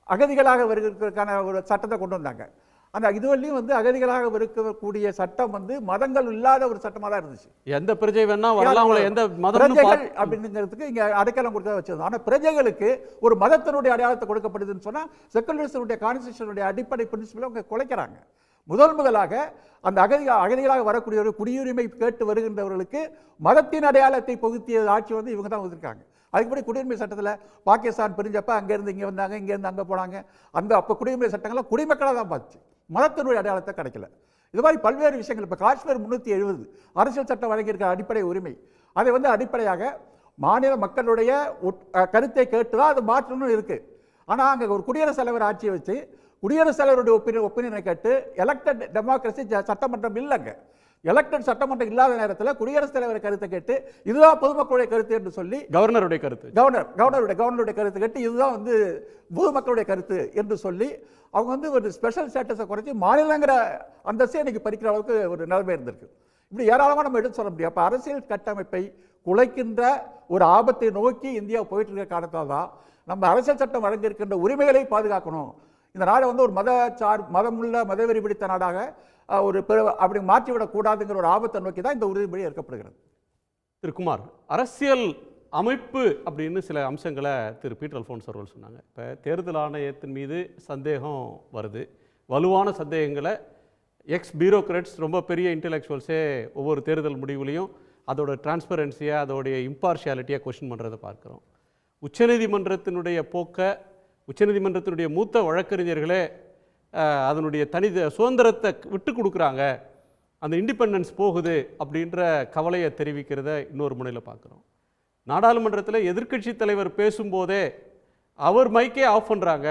அகதிகளாக வருவதற்கான ஒரு சட்டத்தை கொண்டு வந்தாங்க. அந்த இதுவரையும் வந்து அகதிகளாக இருக்கக்கூடிய சட்டம் வந்து மதங்கள் இல்லாத ஒரு சட்டமாக தான் இருந்துச்சு. எந்த பிரஜை வேணா வரலாம், எந்த மதம் அப்படிங்கிறதுக்கு இங்கே அடைக்கலம் கொடுக்க வச்சிருந்தோம். ஆனால் பிரஜைகளுக்கு ஒரு மதத்தினுடைய அடையாளத்தை கொடுக்கப்படுதுன்னு சொன்னால் செக்குலரிசனுடைய கான்ஸ்டிடியூஷனுடைய அடிப்படை பிரின்சிபலை அவங்க குலைக்கிறாங்க. முதலாக அந்த அகதிகளாக வரக்கூடிய குடியுரிமை கேட்டு வருகின்றவர்களுக்கு மதத்தின் அடையாளத்தை புகுத்திய ஆட்சி வந்து இவங்க தான் வந்திருக்காங்க. அதுக்குப்படி குடியுரிமை சட்டத்தில் பாகிஸ்தான் பிரிஞ்சப்ப அங்கேருந்து இங்கே வந்தாங்க, இங்கேருந்து அங்கே போனாங்க. அப்போ குடியுரிமை சட்டங்கள்லாம் குடிமக்களாக தான் பார்த்துச்சு, மதத்தினுடைய அடையாளத்தை கிடைக்கல. இது மாதிரி பல்வேறு விஷயங்கள். இப்போ காஷ்மீர் 370 அரசியல் சட்டம் வழங்கியிருக்கிற அடிப்படை உரிமை, அதை வந்து அடிப்படையாக மாநில மக்களுடைய கருத்தை கேட்டு தான் அது மாற்றணும் இருக்குது. ஆனால் அங்கே ஒரு குடியரசுத் தலைவர் ஆட்சியை வச்சு குடியரசுத் தலைவருடைய ஒப்பீனியனை கேட்டு எலெக்டட் டெமோக்ரஸி சட்டமன்றம் இல்லைங்க. எலெக்டட் சட்டமன்றம் இல்லாத நேரத்தில் குடியரசுத் தலைவர் கருத்தை கேட்டு இதுதான் பொதுமக்களுடைய கருத்து என்று சொல்லி கவர்னருடைய கருத்து கேட்டு இதுதான் வந்து பொதுமக்களுடைய கருத்து என்று சொல்லி அவங்க வந்து ஒரு ஸ்பெஷல் ஸ்டேட்டஸை குறைச்சி மாநிலங்கிற அந்தஸ்தை இன்னைக்கு பறிக்கிற அளவுக்கு ஒரு நிலைமை இருந்திருக்கு. இப்படி ஏராளமாக நம்ம எடுத்து சொல்ல முடியும். அப்போ அரசியல் கட்டமைப்பை குலைக்கின்ற ஒரு ஆபத்தை நோக்கி இந்தியா போயிட்டு இருக்க காரணத்தால் தான் நம்ம அரசியல் சட்டம் வழங்கியிருக்கின்ற உரிமைகளை பாதுகாக்கணும். இந்த நாடை வந்து ஒரு மதமுள்ள மதவெறி பிடித்த நாடாக அப்படி மாற்றிவிடக்கூடாதுங்கிற ஒரு ஆபத்தை நோக்கி தான் இந்த உறுதிமொழி ஏற்கப்படுகிறது. திரு குமார், அரசியல் அமைப்பு அப்படின்னு சில அம்சங்களை திரு பீட்டர் அல்ஃபோன்ஸ் அவர்கள் சொன்னாங்க. இப்போ தேர்தல் ஆணையத்தின் மீது சந்தேகம் வருது, வலுவான சந்தேகங்களை பியூரோக்ராட்ஸ், ரொம்ப பெரிய இன்டெலெக்சுவல்ஸே ஒவ்வொரு தேர்தல் முடிவுலையும் அதோட டிரான்ஸ்பரன்சியை, அதோடைய இம்பார்ஷியாலிட்டியாக கொஸ்டின் பண்ணுறதை பார்க்குறோம். உச்சநீதிமன்றத்தினுடைய மூத்த வழக்கறிஞர்களே அதனுடைய சுதந்திரத்தை விட்டு கொடுக்குறாங்க, அந்த இண்டிபெண்டன்ஸ் போகுது அப்படின்ற கவலையை தெரிவிக்கிறத இன்னொரு முனையில் பார்க்குறோம். நாடாளுமன்றத்தில் எதிர்க்கட்சி தலைவர் பேசும்போதே அவர் மைக்கே ஆஃப் பண்ணுறாங்க,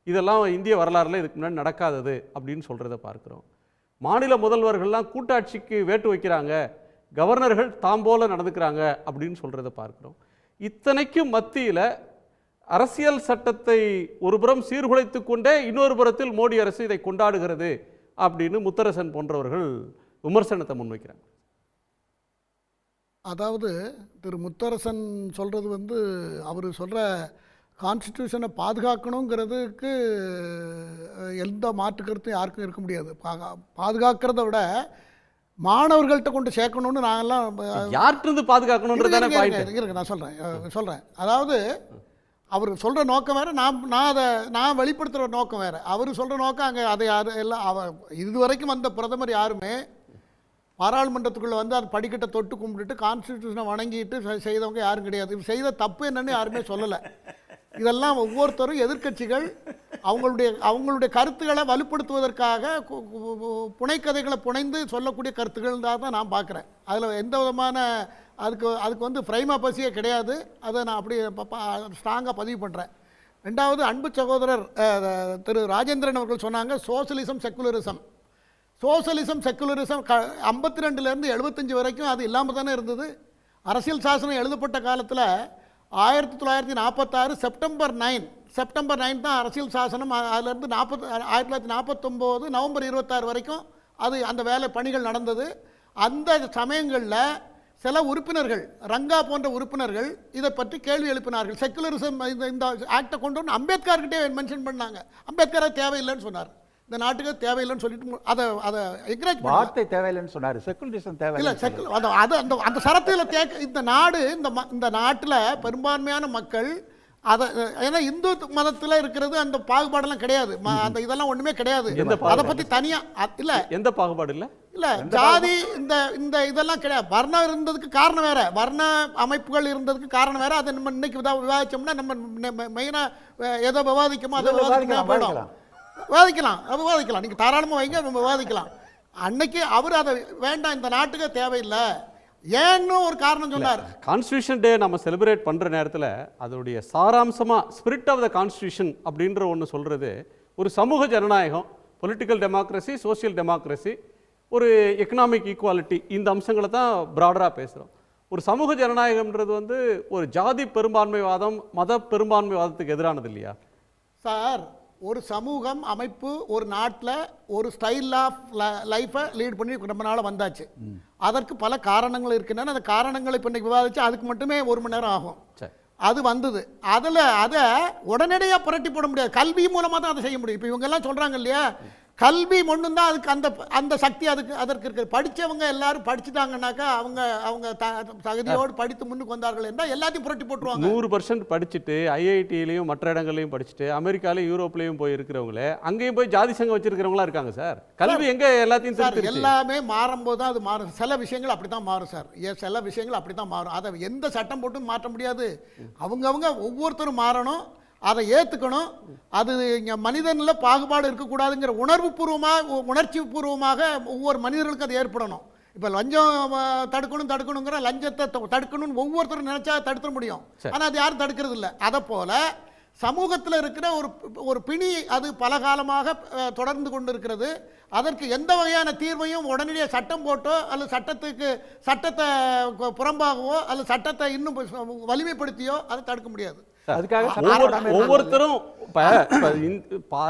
இதெல்லாம் இந்திய வரலாறுல இதுக்கு முன்னாடி நடக்காதது அப்படின்னு சொல்கிறத பார்க்குறோம். மாநில முதல்வர்கள்லாம் கூட்டாட்சிக்கு வேட்டு வைக்கிறாங்க, கவர்னர்கள் தாம்போல நடந்துக்கிறாங்க அப்படின்னு சொல்கிறத பார்க்குறோம். இத்தனைக்கும் மத்தியில் அரசியல் சட்டத்தை ஒரு புறம் சீர்குலைத்து கொண்டே இன்னொரு புறத்தில் மோடி அரசு இதை கொண்டாடுகிறது அப்படின்னு முத்தரசன் போன்றவர்கள் விமர்சனத்தை முன்வைக்கிறாங்க. அதாவது திரு முத்தரசன் சொல்கிறது வந்து அவர் சொல்கிற கான்ஸ்டிடியூஷனை பாதுகாக்கணுங்கிறதுக்கு எந்த மாற்று கருத்தும் யாருக்கும் இருக்க முடியாது. பாதுகாக்கிறத விட மாணவர்கள்ட்ட கொண்டு சேர்க்கணும்னு நாங்கள்லாம் யார்கிட்ட பாதுகாக்கணுன்றதான இருக்கு. நான் சொல்கிறேன் அதாவது அவர் சொல்கிற நோக்கம் வேறு, நான் வெளிப்படுத்துகிற நோக்கம் வேறு. அவர் சொல்கிற நோக்கம் அங்கே அதை எல்லாம் இதுவரைக்கும் வந்த பிரதமர் யாருமே பாராளுமன்றத்துக்குள்ளே வந்து அது படிக்கட்டை தொட்டு கும்பிட்டுட்டு கான்ஸ்டிடியூஷனை வணங்கிட்டு செய்தவங்க யாரும் கிடையாது. இவர் செய்த தப்பு என்னன்னு யாருமே சொல்லலை. இதெல்லாம் ஒவ்வொருத்தரும் எதிர்க்கட்சிகள் அவங்களுடைய கருத்துக்களை வலுப்படுத்துவதற்காக புனைக்கதைகளை புனைந்து சொல்லக்கூடிய கருத்துக்கள் தான் நான் பார்க்குறேன். அதில் எந்த விதமான அதுக்கு வந்து ஃப்ரைமா பசியே கிடையாது. அதை நான் அப்படி ஸ்ட்ராங்காக பதிவு பண்ணுறேன். ரெண்டாவது, அன்பு சகோதரர் திரு ராஜேந்திரன் அவர்கள் சொன்னாங்க சோசலிசம் செக்குலரிசம். சோசலிசம் செக்குலரிசம் 52லேருந்து 75 வரைக்கும் அது இல்லாமல் தானே இருந்தது. அரசியல் சாசனம் எழுதப்பட்ட காலத்தில் 1946 செப்டம்பர் 9 தான் அரசியல் சாசனம். அதிலேருந்து 1949 நவம்பர் 26 வரைக்கும் அது அந்த வேலை பணிகள் நடந்தது. அந்த சமயங்களில் சில உறுப்பினர்கள், ரங்கா போன்ற உறுப்பினர்கள் இதை பற்றி கேள்வி எழுப்பினார்கள். செக்குலரிசம் இந்த ஆக்டை கொண்டு வந்து அம்பேத்கர்கிட்டே மென்ஷன் பண்ணாங்க. அம்பேத்கரை தேவையில்லைன்னு சொன்னார், இந்த நாட்டுக்கு தேவையில்லைன்னு சொல்லிட்டு அதை என்கரேஜ் வார்த்தை தேவையில்லைன்னு சொன்னார். செக்குலரிசம் தேவையில்லை. அந்த சரத்தில் இந்த நாட்டில் பெரும்பான்மையான மக்கள் அதை, ஏன்னா இந்து மதத்தில் இருக்கிறது அந்த பாகுபாடெல்லாம் கிடையாது, அந்த இதெல்லாம் ஒன்றுமே கிடையாது. அதை பற்றி தனியாக இல்லை, எந்த பாகுபாடு இல்லை இல்லை ஜாதி இந்த இதெல்லாம் கிடையாது. வர்ணம் இருந்ததுக்கு காரணம் வேற, வர்ண அமைப்புகள் இருந்ததுக்கு காரணம் வேற. அதை நம்ம இன்னைக்கு விவாதிச்சோம்னா நம்ம மெயினாக எதை விவாதிக்கமோ அதை விவாதிக்கலாம் போயிடும். விவாதிக்கலாம் நீங்கள் தாராளமாக வைங்க, நம்ம விவாதிக்கலாம். அன்னைக்கு அவர் அதை வேண்டாம், இந்த நாட்டுக்கு தேவையில்லை ஏன்னு ஒரு காரணம் சொன்னார். கான்ஸ்டியூஷன் டே நம்ம செலிப்ரேட் பண்ணுற நேரத்தில் அதோடைய சாராம்சமாக ஸ்பிரிட் ஆஃப் த கான்ஸ்டியூஷன் அப்படின்ற ஒன்று சொல்கிறது ஒரு சமூக ஜனநாயகம், பொலிட்டிக்கல் டெமோக்ரஸி, சோசியல் டெமோக்ரஸி, ஒரு எக்கனாமிக் ஈக்குவாலிட்டி, இந்த அம்சங்களை தான் ப்ராடராக பேசுகிறோம். ஒரு சமூக ஜனநாயகம்ன்றது வந்து ஒரு ஜாதி பெரும்பான்மைவாதம், மத பெரும்பான்மைவாதத்துக்கு எதிரானது இல்லையா சார்? ஒரு சமூகம் அமைப்பு ஒரு நாட்டில் ஒரு ஸ்டைல் ஆஃப் லைஃப்பை லீட் பண்ணி ரொம்ப நாள் வந்தாச்சு. அதற்கு பல காரணங்கள் இருக்குன்னா அந்த காரணங்களை இப்போ இன்னைக்கு விவாதிச்சு அதுக்கு மட்டுமே 1 மணி நேரம் ஆகும். அது வந்தது. அதை உடனடியாக புரட்டி போட முடியாது, கல்வி மூலமாக தான் அதை செய்ய முடியும். இப்போ இவங்கெல்லாம் சொல்கிறாங்க இல்லையா, கல்வி ஒன்றும் தான் அதுக்கு அந்த சக்தி அதற்கு இருக்குது. படித்தவங்க எல்லாரும் படிச்சுட்டாங்கன்னாக்கா அவங்க தகுதியோடு படித்து முன்னுக்கு வந்தார்கள் என்றால் எல்லாத்தையும் புரட்டி போட்டுருவாங்க. 100% படிச்சுட்டு ஐஐடியிலையும் மற்ற இடங்கள்லையும் படிச்சுட்டு அமெரிக்காலையும் யூரோப்லையும் போய் இருக்கிறவங்களே அங்கேயும் போய் ஜாதி சங்கம் வச்சிருக்கிறவங்களா இருக்காங்க சார். கல்வி எங்கே எல்லாத்தையும் சார் எல்லாமே மாறும்போது தான் அது மாறும். சில விஷயங்கள் அப்படி தான் மாறும் சார், சில விஷயங்கள் அப்படி தான் மாறும். அதை எந்த சட்டம் போட்டும் மாற்ற முடியாது. அவங்கவுங்க ஒவ்வொருத்தரும் மாறணும், அதை ஏற்றுக்கணும். அது இங்கே மனிதனில் பாகுபாடு இருக்கக்கூடாதுங்கிற உணர்ச்சி பூர்வமாக ஒவ்வொரு மனிதர்களுக்கும் அது ஏற்படணும். இப்போ லஞ்சம் தடுக்கணுங்கிற லஞ்சத்தை தடுக்கணும்னு ஒவ்வொருத்தரும் நினைச்சா தடுக்க முடியும், ஆனால் அது யாரும் தடுக்கிறது இல்லை. அதை போல சமூகத்தில் இருக்கிற ஒரு பிணி அது பல காலமாக தொடர்ந்து கொண்டு இருக்கிறது. அதற்கு எந்த வகையான தீர்வையும் உடனடியாக சட்டம் போட்டோ அல்லது சட்டத்தை புறம்பாகவோ அல்லது சட்டத்தை இன்னும் வலிமைப்படுத்தியோ அதை தடுக்க முடியாது. ஒவ்வொருத்தரும்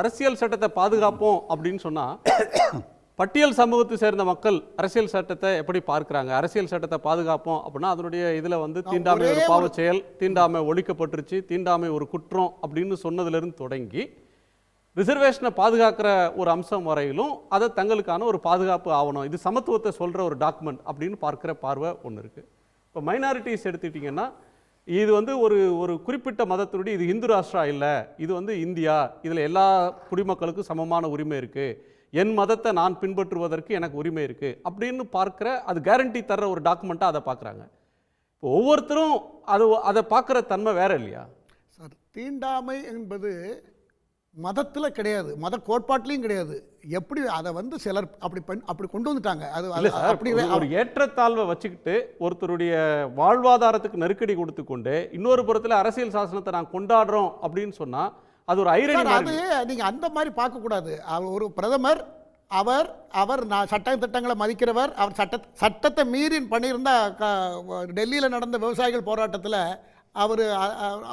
அரசியல் சட்டத்தை பாதுகாப்போம் அப்படின்னு சொன்னா பட்டியல் சமூகத்தை சேர்ந்த மக்கள் அரசியல் சட்டத்தை எப்படி பார்க்கிறாங்க? அரசியல் சட்டத்தை பாதுகாப்போம் அப்படின்னா அதனுடைய இதுல வந்து தீண்டாமை ஒரு பாவ செயல், தீண்டாமை ஒழிக்கப்பட்டுருச்சு, தீண்டாமை ஒரு குற்றம் அப்படின்னு சொன்னதுலேருந்து தொடங்கி ரிசர்வேஷனை பாதுகாக்கிற ஒரு அம்சம் வரையிலும் அதை தங்களுக்கான ஒரு பாதுகாப்பு ஆவணம், இது சமத்துவத்தை சொல்ற ஒரு டாக்குமெண்ட் அப்படின்னு பார்க்குற பார்வை ஒன்று இருக்கு. இப்போ மைனாரிட்டிஸ் எடுத்துக்கிட்டிங்கன்னா இது வந்து ஒரு குறிப்பிட்ட மதத்தினுடைய, இது இந்து ராஷ்டிரா இல்லை, இது வந்து இந்தியா, இதில் எல்லா குடிமக்களுக்கும் சமமான உரிமை இருக்குது, என் மதத்தை நான் பின்பற்றுவதற்கு எனக்கு உரிமை இருக்குது அப்படின்னு பார்க்குற, அது கேரண்டி தர்ற ஒரு டாக்குமெண்ட்டாக அதை பார்க்குறாங்க. இப்போ ஒவ்வொருத்தரும் அதை பார்க்குற தன்மை வேற இல்லையா சார்? தீண்டாமை என்பது மதத்தில் கிடையாது, மத கோட்பாட்டிலையும் கிடையாது. எப்படி அதை வந்து சிலர் அப்படி கொண்டு வந்துட்டாங்க. இல்ல சார், அப்படி ஒரு ஏற்றத்தாழ்வை வச்சுக்கிட்டு ஒருத்தருடைய வாழ்வாதாரத்துக்கு நெருக்கடி கொடுத்து கொண்டு இன்னொரு புறத்தில் அரசியல் சாசனத்தை நான் கொண்டாடுறோம் அப்படின்னு சொன்னா அது ஒரு ஐரணி. அது நீங்க அந்த மாதிரி பார்க்க கூடாது. ஒரு பிரதமர் அவர் சட்ட திட்டங்களை மதிக்கிறவர். அவர் சட்டத்தை மீறி பண்ணியிருந்தா டெல்லியில் நடந்த விவசாயிகள் போராட்டத்தில் அவர்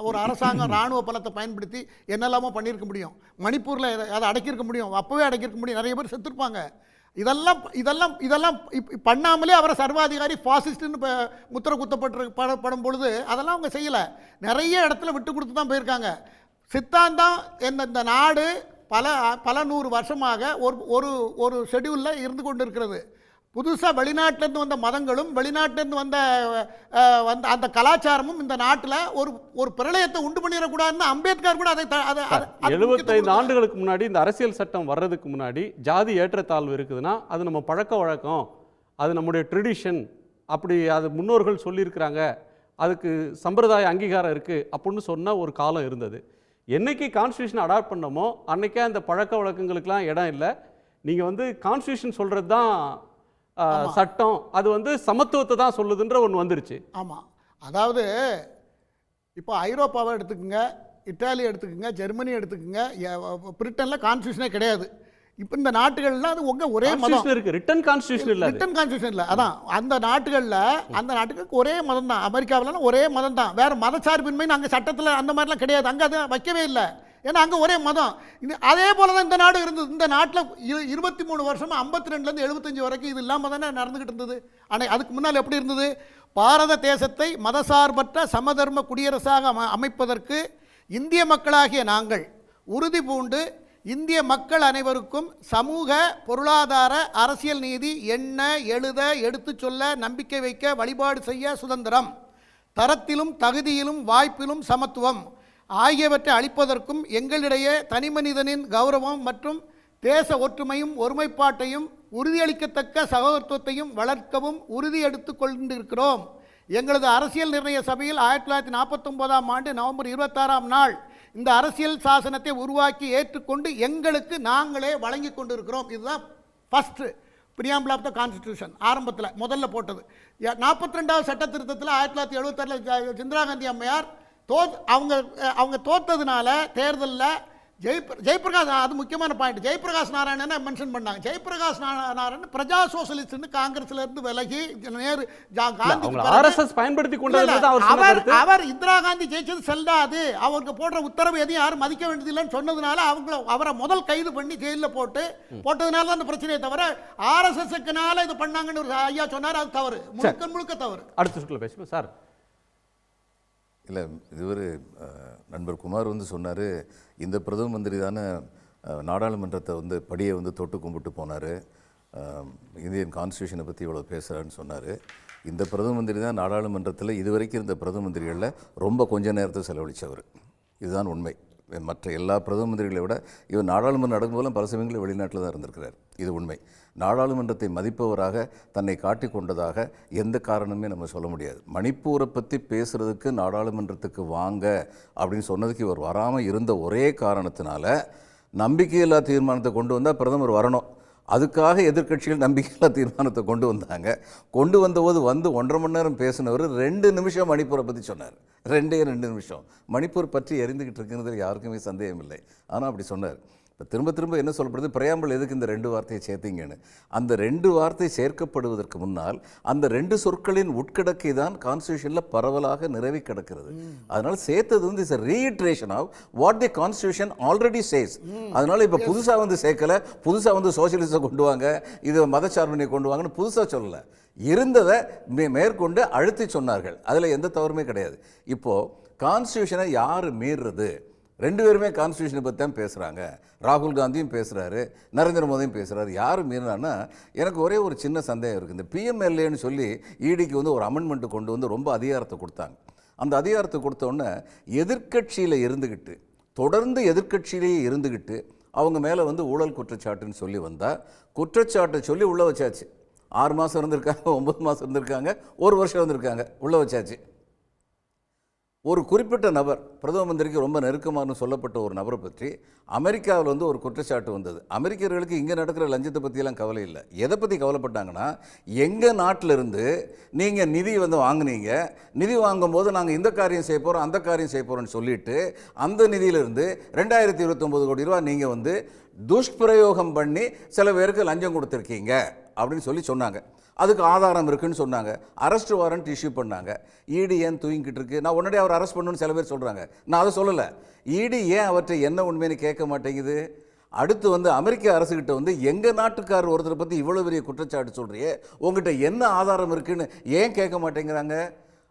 ஒரு அரசாங்கம் இராணுவ பலத்தை பயன்படுத்தி என்னெல்லாமோ பண்ணியிருக்க முடியும். மணிப்பூரில் அதை அடக்கியிருக்க முடியும், அப்போவே அடக்கியிருக்க முடியும். நிறைய பேர் செத்துருப்பாங்க. இதெல்லாம் பண்ணாமலே அவரை சர்வாதிகாரி பாசிஸ்ட்னு முத்திரை குத்தப்படும் பொழுது அதெல்லாம் அவங்க செய்யலை. நிறைய இடத்துல விட்டு கொடுத்து தான் போயிருக்காங்க. சித்தாந்தம் இந்த நாடு பல நூறு வருஷமாக ஒரு ஷெட்யூலில் இருந்து கொண்டு இருக்கிறது. புதுசாக வெளிநாட்டிலேருந்து வந்த மதங்களும் வெளிநாட்டிலேருந்து வந்த அந்த கலாச்சாரமும் இந்த நாட்டில் ஒரு பிரளயத்தை உண்டு பண்ணிடக்கூடாதுன்னு அம்பேத்கர் கூட அதை 75 ஆண்டுகளுக்கு முன்னாடி இந்த அரசியல் சட்டம் வர்றதுக்கு முன்னாடி ஜாதி ஏற்றத்தாழ்வு இருக்குதுன்னா அது நம்ம பழக்க வழக்கம், அது நம்முடைய ட்ரெடிஷன், அப்படி அது முன்னோர்கள் சொல்லியிருக்கிறாங்க, அதுக்கு சம்பிரதாய அங்கீகாரம் இருக்குது அப்படின்னு சொன்ன ஒரு காலம் இருந்தது. என்னைக்கு கான்ஸ்டியூஷன் அடாப்ட் பண்ணமோ அன்னைக்கே அந்த பழக்க வழக்கங்களுக்கெல்லாம் இடம் இல்லை. நீங்கள் வந்து கான்ஸ்டியூஷன் சொல்கிறது தான் சட்டம், அது வந்து சமத்துவத்தை தான் சொல்லுதுன்ற ஒன்று வந்துருச்சு. ஆமாம், அதாவது இப்போ ஐரோப்பாவை எடுத்துக்கோங்க, இத்தாலி எடுத்துக்கோங்க, ஜெர்மனி எடுத்துக்கோங்க, பிரிட்டனில் கான்ஸ்டியூஷனே கிடையாது. இப்போ இந்த நாட்டுகள்லாம் அது ஒரே மதம் இருக்கு, ரிட்டன் கான்ஸ்டியூஷன் இல்லை. அதான் அந்த நாட்டுகளுக்கு ஒரே மதம் தான். அமெரிக்காவிலாம் ஒரே மதம் தான், வேற மதச்சார்பின்மைன்னு அங்கே சட்டத்தில் அந்த மாதிரிலாம் கிடையாது. அங்கே அதை வைக்கவே இல்லை, ஏன்னா அங்கே ஒரே மதம். அதே போல தான் இந்த நாடு இருந்தது. இந்த நாட்டில் 23 வருஷமா 52லேருந்து 75 வரைக்கும் இது இல்லாமல் தானே நடந்துகிட்டு இருந்தது. ஆனால் அதுக்கு முன்னால் எப்படி இருந்தது? பாரத தேசத்தை மதசார்பற்ற சமதர்ம குடியரசாக அமைப்பதற்கு இந்திய மக்களாகிய நாங்கள் உறுதி பூண்டு இந்திய மக்கள் அனைவருக்கும் சமூக, பொருளாதார, அரசியல் நீதி, எண்ண, எழுத, எடுத்து சொல்ல, நம்பிக்கை வைக்க, வழிபாடு செய்ய சுதந்திரம், தரத்திலும் தகுதியிலும் வாய்ப்பிலும் சமத்துவம் ஆகியவற்றை அளிப்பதற்கும் எங்களிடையே தனிமனிதனின் கௌரவம் மற்றும் தேச ஒற்றுமையும் ஒருமைப்பாட்டையும் உறுதியளிக்கத்தக்க சகோதரத்துவத்தையும் வளர்க்கவும் உறுதி எடுத்து கொண்டிருக்கிறோம். எங்களது அரசியல் நிர்ணய சபையில் 1949ஆம் ஆண்டு நவம்பர் 26ஆம் நாள் இந்த அரசியல் சாசனத்தை உருவாக்கி ஏற்றுக்கொண்டு எங்களுக்கு நாங்களே வழங்கி கொண்டிருக்கிறோம். இதுதான் first preamble of the constitution. ஆரம்பத்தில் முதல்ல போட்டது 42வது சட்ட திருத்தத்தில் 1976 இந்திரா காந்தி அம்மையார் அவங்க தோத்ததுனால தேர்தலில் ஜெயபிரகாஷ், அது முக்கியமான பாயிண்ட், ஜெயபிரகாஷ் நாராயணனை மென்ஷன் பண்ணாங்க. ஜெயபிரகாஷ் நாராயணன் பிரஜா சோசலிஸ்ட் காங்கிரஸ்ல இருந்து விலகி நேரு அவர் இந்திரா காந்தி ஜெயிச்சது செல்லாது, அவருக்கு போடுற உத்தரவு எதையும் யாரும் மதிக்க வேண்டியதில்லைன்னு சொன்னதுனால அவரை முதல் கைது பண்ணி ஜெயிலில் போட்டதுனால தான் அந்த பிரச்சனையை தவிர RSSனால இது பண்ணாங்கன்னு ஒரு ஐயா சொன்னார். அது தவறு, முழுக்க தவறு. அடுத்த பேசுவோம் சார். இல்லை, இதுவரை நண்பர் குமார் வந்து சொன்னார், இந்த பிரதம மந்திரி தானே நாடாளுமன்றத்தை வந்து படியை வந்து தொட்டு கும்பிட்டு போனார், இந்தியன் கான்ஸ்டியூஷனை பற்றி இவ்வளோ பேசுகிறான்னு சொன்னார். இந்த பிரதம மந்திரி தான் நாடாளுமன்றத்தில் இதுவரைக்கும் இருந்த பிரதம மந்திரிகளில் ரொம்ப கொஞ்ச நேரத்தை செலவழித்தவர். இதுதான் உண்மை. மற்ற எல்லா பிரதம மந்திரிகளை விட இவர் நாடாளுமன்றம் நடக்கும்போதெல்லாம் பல சமயங்களில் வெளிநாட்டில் தான் இருந்திருக்கிறார். இது உண்மை. நாடாளுமன்றத்தை மதிப்பவராக தன்னை காட்டிக் கொண்டதாக எந்த காரணமே நம்ம சொல்ல முடியாது. மணிப்பூரை பற்றி பேசுகிறதுக்கு நாடாளுமன்றத்துக்கு வாங்க அப்படின்னு சொன்னதுக்கு இவர் வராமல் இருந்த ஒரே காரணத்தினால நம்பிக்கையில்லா தீர்மானத்தை கொண்டு வந்தால் பிரதமர் வரணும். அதுக்காக எதிர்க்கட்சிகள் நம்பிக்கையில்லா தீர்மானத்தை கொண்டு வந்தாங்க. கொண்டு வந்தபோது 1.5 மணி நேரம் பேசினவர் 2 நிமிஷம் மணிப்பூரை பற்றி சொன்னார். 2 நிமிஷம் மணிப்பூர் பற்றி எரிந்துக்கிட்டு இருக்கிறது யாருக்குமே சந்தேகம் இல்லை. ஆனால் அப்படி சொன்னார். இப்போ திரும்ப என்ன சொல்லப்படுது, பிரையாம்பிள் எதுக்கு இந்த 2 வார்த்தையை சேர்த்தீங்கன்னு. அந்த 2 வார்த்தை சேர்க்கப்படுவதற்கு முன்னால் அந்த 2 சொற்களின் உட்கிடக்கை தான் கான்ஸ்டியூஷனில் பரவலாக நிறவி கிடக்கிறது. அதனால் சேர்த்தது வந்து is reiteration of what the constitution already says. அதனால் இப்போ புதுசாக வந்து சேர்க்கலை, புதுசாக வந்து சோசியலிசம் கொண்டு வாங்க, இது மதச்சார்பினை கொண்டு வாங்கன்னு புதுசாக சொல்லலை. இருந்ததை மேற்கொண்டு அழுத்தி சொன்னார்கள். அதில் எந்த தவறுமே கிடையாது. இப்போது கான்ஸ்டியூஷனை யார் மீறுறது? 2 பேருமே கான்ஸ்டியூஷனை பற்றி தான் பேசுகிறாங்க. ராகுல் காந்தியும் பேசுகிறாரு, நரேந்திர மோடியும் பேசுகிறாரு. யார் மீறினான்னா எனக்கு ஒரே ஒரு சின்ன சந்தேகம் இருக்குது. இந்த PMLAன்னு சொல்லி EDக்கு வந்து ஒரு அமெண்ட்மெண்ட்டு கொண்டு வந்து ரொம்ப அதிகாரத்தை கொடுத்தாங்க. அந்த அதிகாரத்தை கொடுத்தோன்னே எதிர்க்கட்சியில் இருந்துக்கிட்டு தொடர்ந்து எதிர்க்கட்சியிலேயே இருந்துக்கிட்டு அவங்க மேலே வந்து ஊழல் குற்றச்சாட்டுன்னு சொல்லி வந்தால் குற்றச்சாட்டை சொல்லி உள்ளே வச்சாச்சு. 6 மாதம் இருந்திருக்காங்க, 9 மாதம் இருந்திருக்காங்க, 1 வருஷம் இருந்திருக்காங்க, உள்ளே வச்சாச்சு. ஒரு குறிப்பிட்ட நபர், பிரதம மந்திரிக்கு ரொம்ப நெருக்கமான சொல்லப்பட்ட ஒரு நபரை பற்றி அமெரிக்காவில் வந்து ஒரு குற்றச்சாட்டு வந்தது. அமெரிக்கர்களுக்கு இங்கே நடக்கிற லஞ்சத்தை பற்றியெல்லாம் கவலை இல்லை. எதை பற்றி கவலைப்பட்டாங்கன்னா, எங்கள் நாட்டிலிருந்து நீங்கள் நிதி வந்து வாங்கினீங்க, நிதி வாங்கும்போது நாங்கள் இந்த காரியம் செய்ய போகிறோம், அந்த காரியம் செய்ய போகிறோம்னு சொல்லிட்டு அந்த நிதியிலிருந்து 2029 கோடி ரூபா நீங்கள் வந்து துஷ்பிரயோகம் பண்ணி சில பேருக்கு லஞ்சம் கொடுத்துருக்கீங்க அப்படின்னு சொல்லி சொன்னாங்க. அதுக்கு ஆதாரம் இருக்குன்னு சொன்னாங்க. அரெஸ்ட் வாரண்ட் இஷ்யூ பண்ணாங்க. இடி ஏன் தூங்கிக்கிட்டு இருக்கு? நான் உடனே அவர் அரெஸ்ட் பண்ணணும்னு சில பேர் சொல்கிறாங்க. நான் அதை சொல்லலை. இடி ஏன் அவற்றை என்ன உண்மைன்னு கேட்க மாட்டேங்குது? அடுத்து வந்து அமெரிக்க அரசுகிட்ட வந்து எங்கள் நாட்டுக்காரர் ஒருத்தரை பற்றி இவ்வளோ பெரிய குற்றச்சாட்டு சொல்கிறியே, உங்கள்கிட்ட என்ன ஆதாரம் இருக்குன்னு ஏன் கேட்க மாட்டேங்கிறாங்க?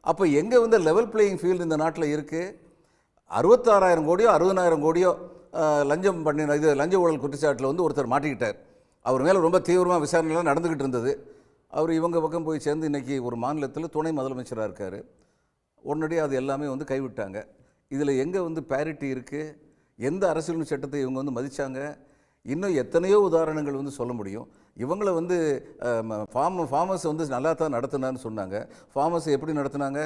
அப்போ எங்கே வந்து லெவல் பிளேயிங் ஃபீல்டு இந்த நாட்டில் இருக்குது? 66,000 கோடியோ 60,000 கோடியோ லஞ்சம் பண்ணின இது லஞ்ச ஊழல் குற்றச்சாட்டில் வந்து ஒருத்தர் மாட்டிக்கிட்டார். அவர் மேலே ரொம்ப தீவிரமாக விசாரணைலாம் நடந்துக்கிட்டு இருந்தது. அவர் இவங்க பக்கம் போய் சேர்ந்து இன்றைக்கி ஒரு மாநிலத்தில் துணை முதலமைச்சராக இருக்கார். உடனடியாக அது எல்லாமே வந்து கைவிட்டாங்க. இதில் எங்கே வந்து பேரிட்டி இருக்குது? எந்த அரசியல் சட்டத்தை இவங்க வந்து மதித்தாங்க? இன்னும் எத்தனையோ உதாரணங்கள் வந்து சொல்ல முடியும். இவங்களை வந்து ஃபார்மர்ஸ் வந்து நல்லா தான் நடத்தினான்னு சொன்னாங்க. ஃபார்மர்ஸ் எப்படி நடத்தினாங்க?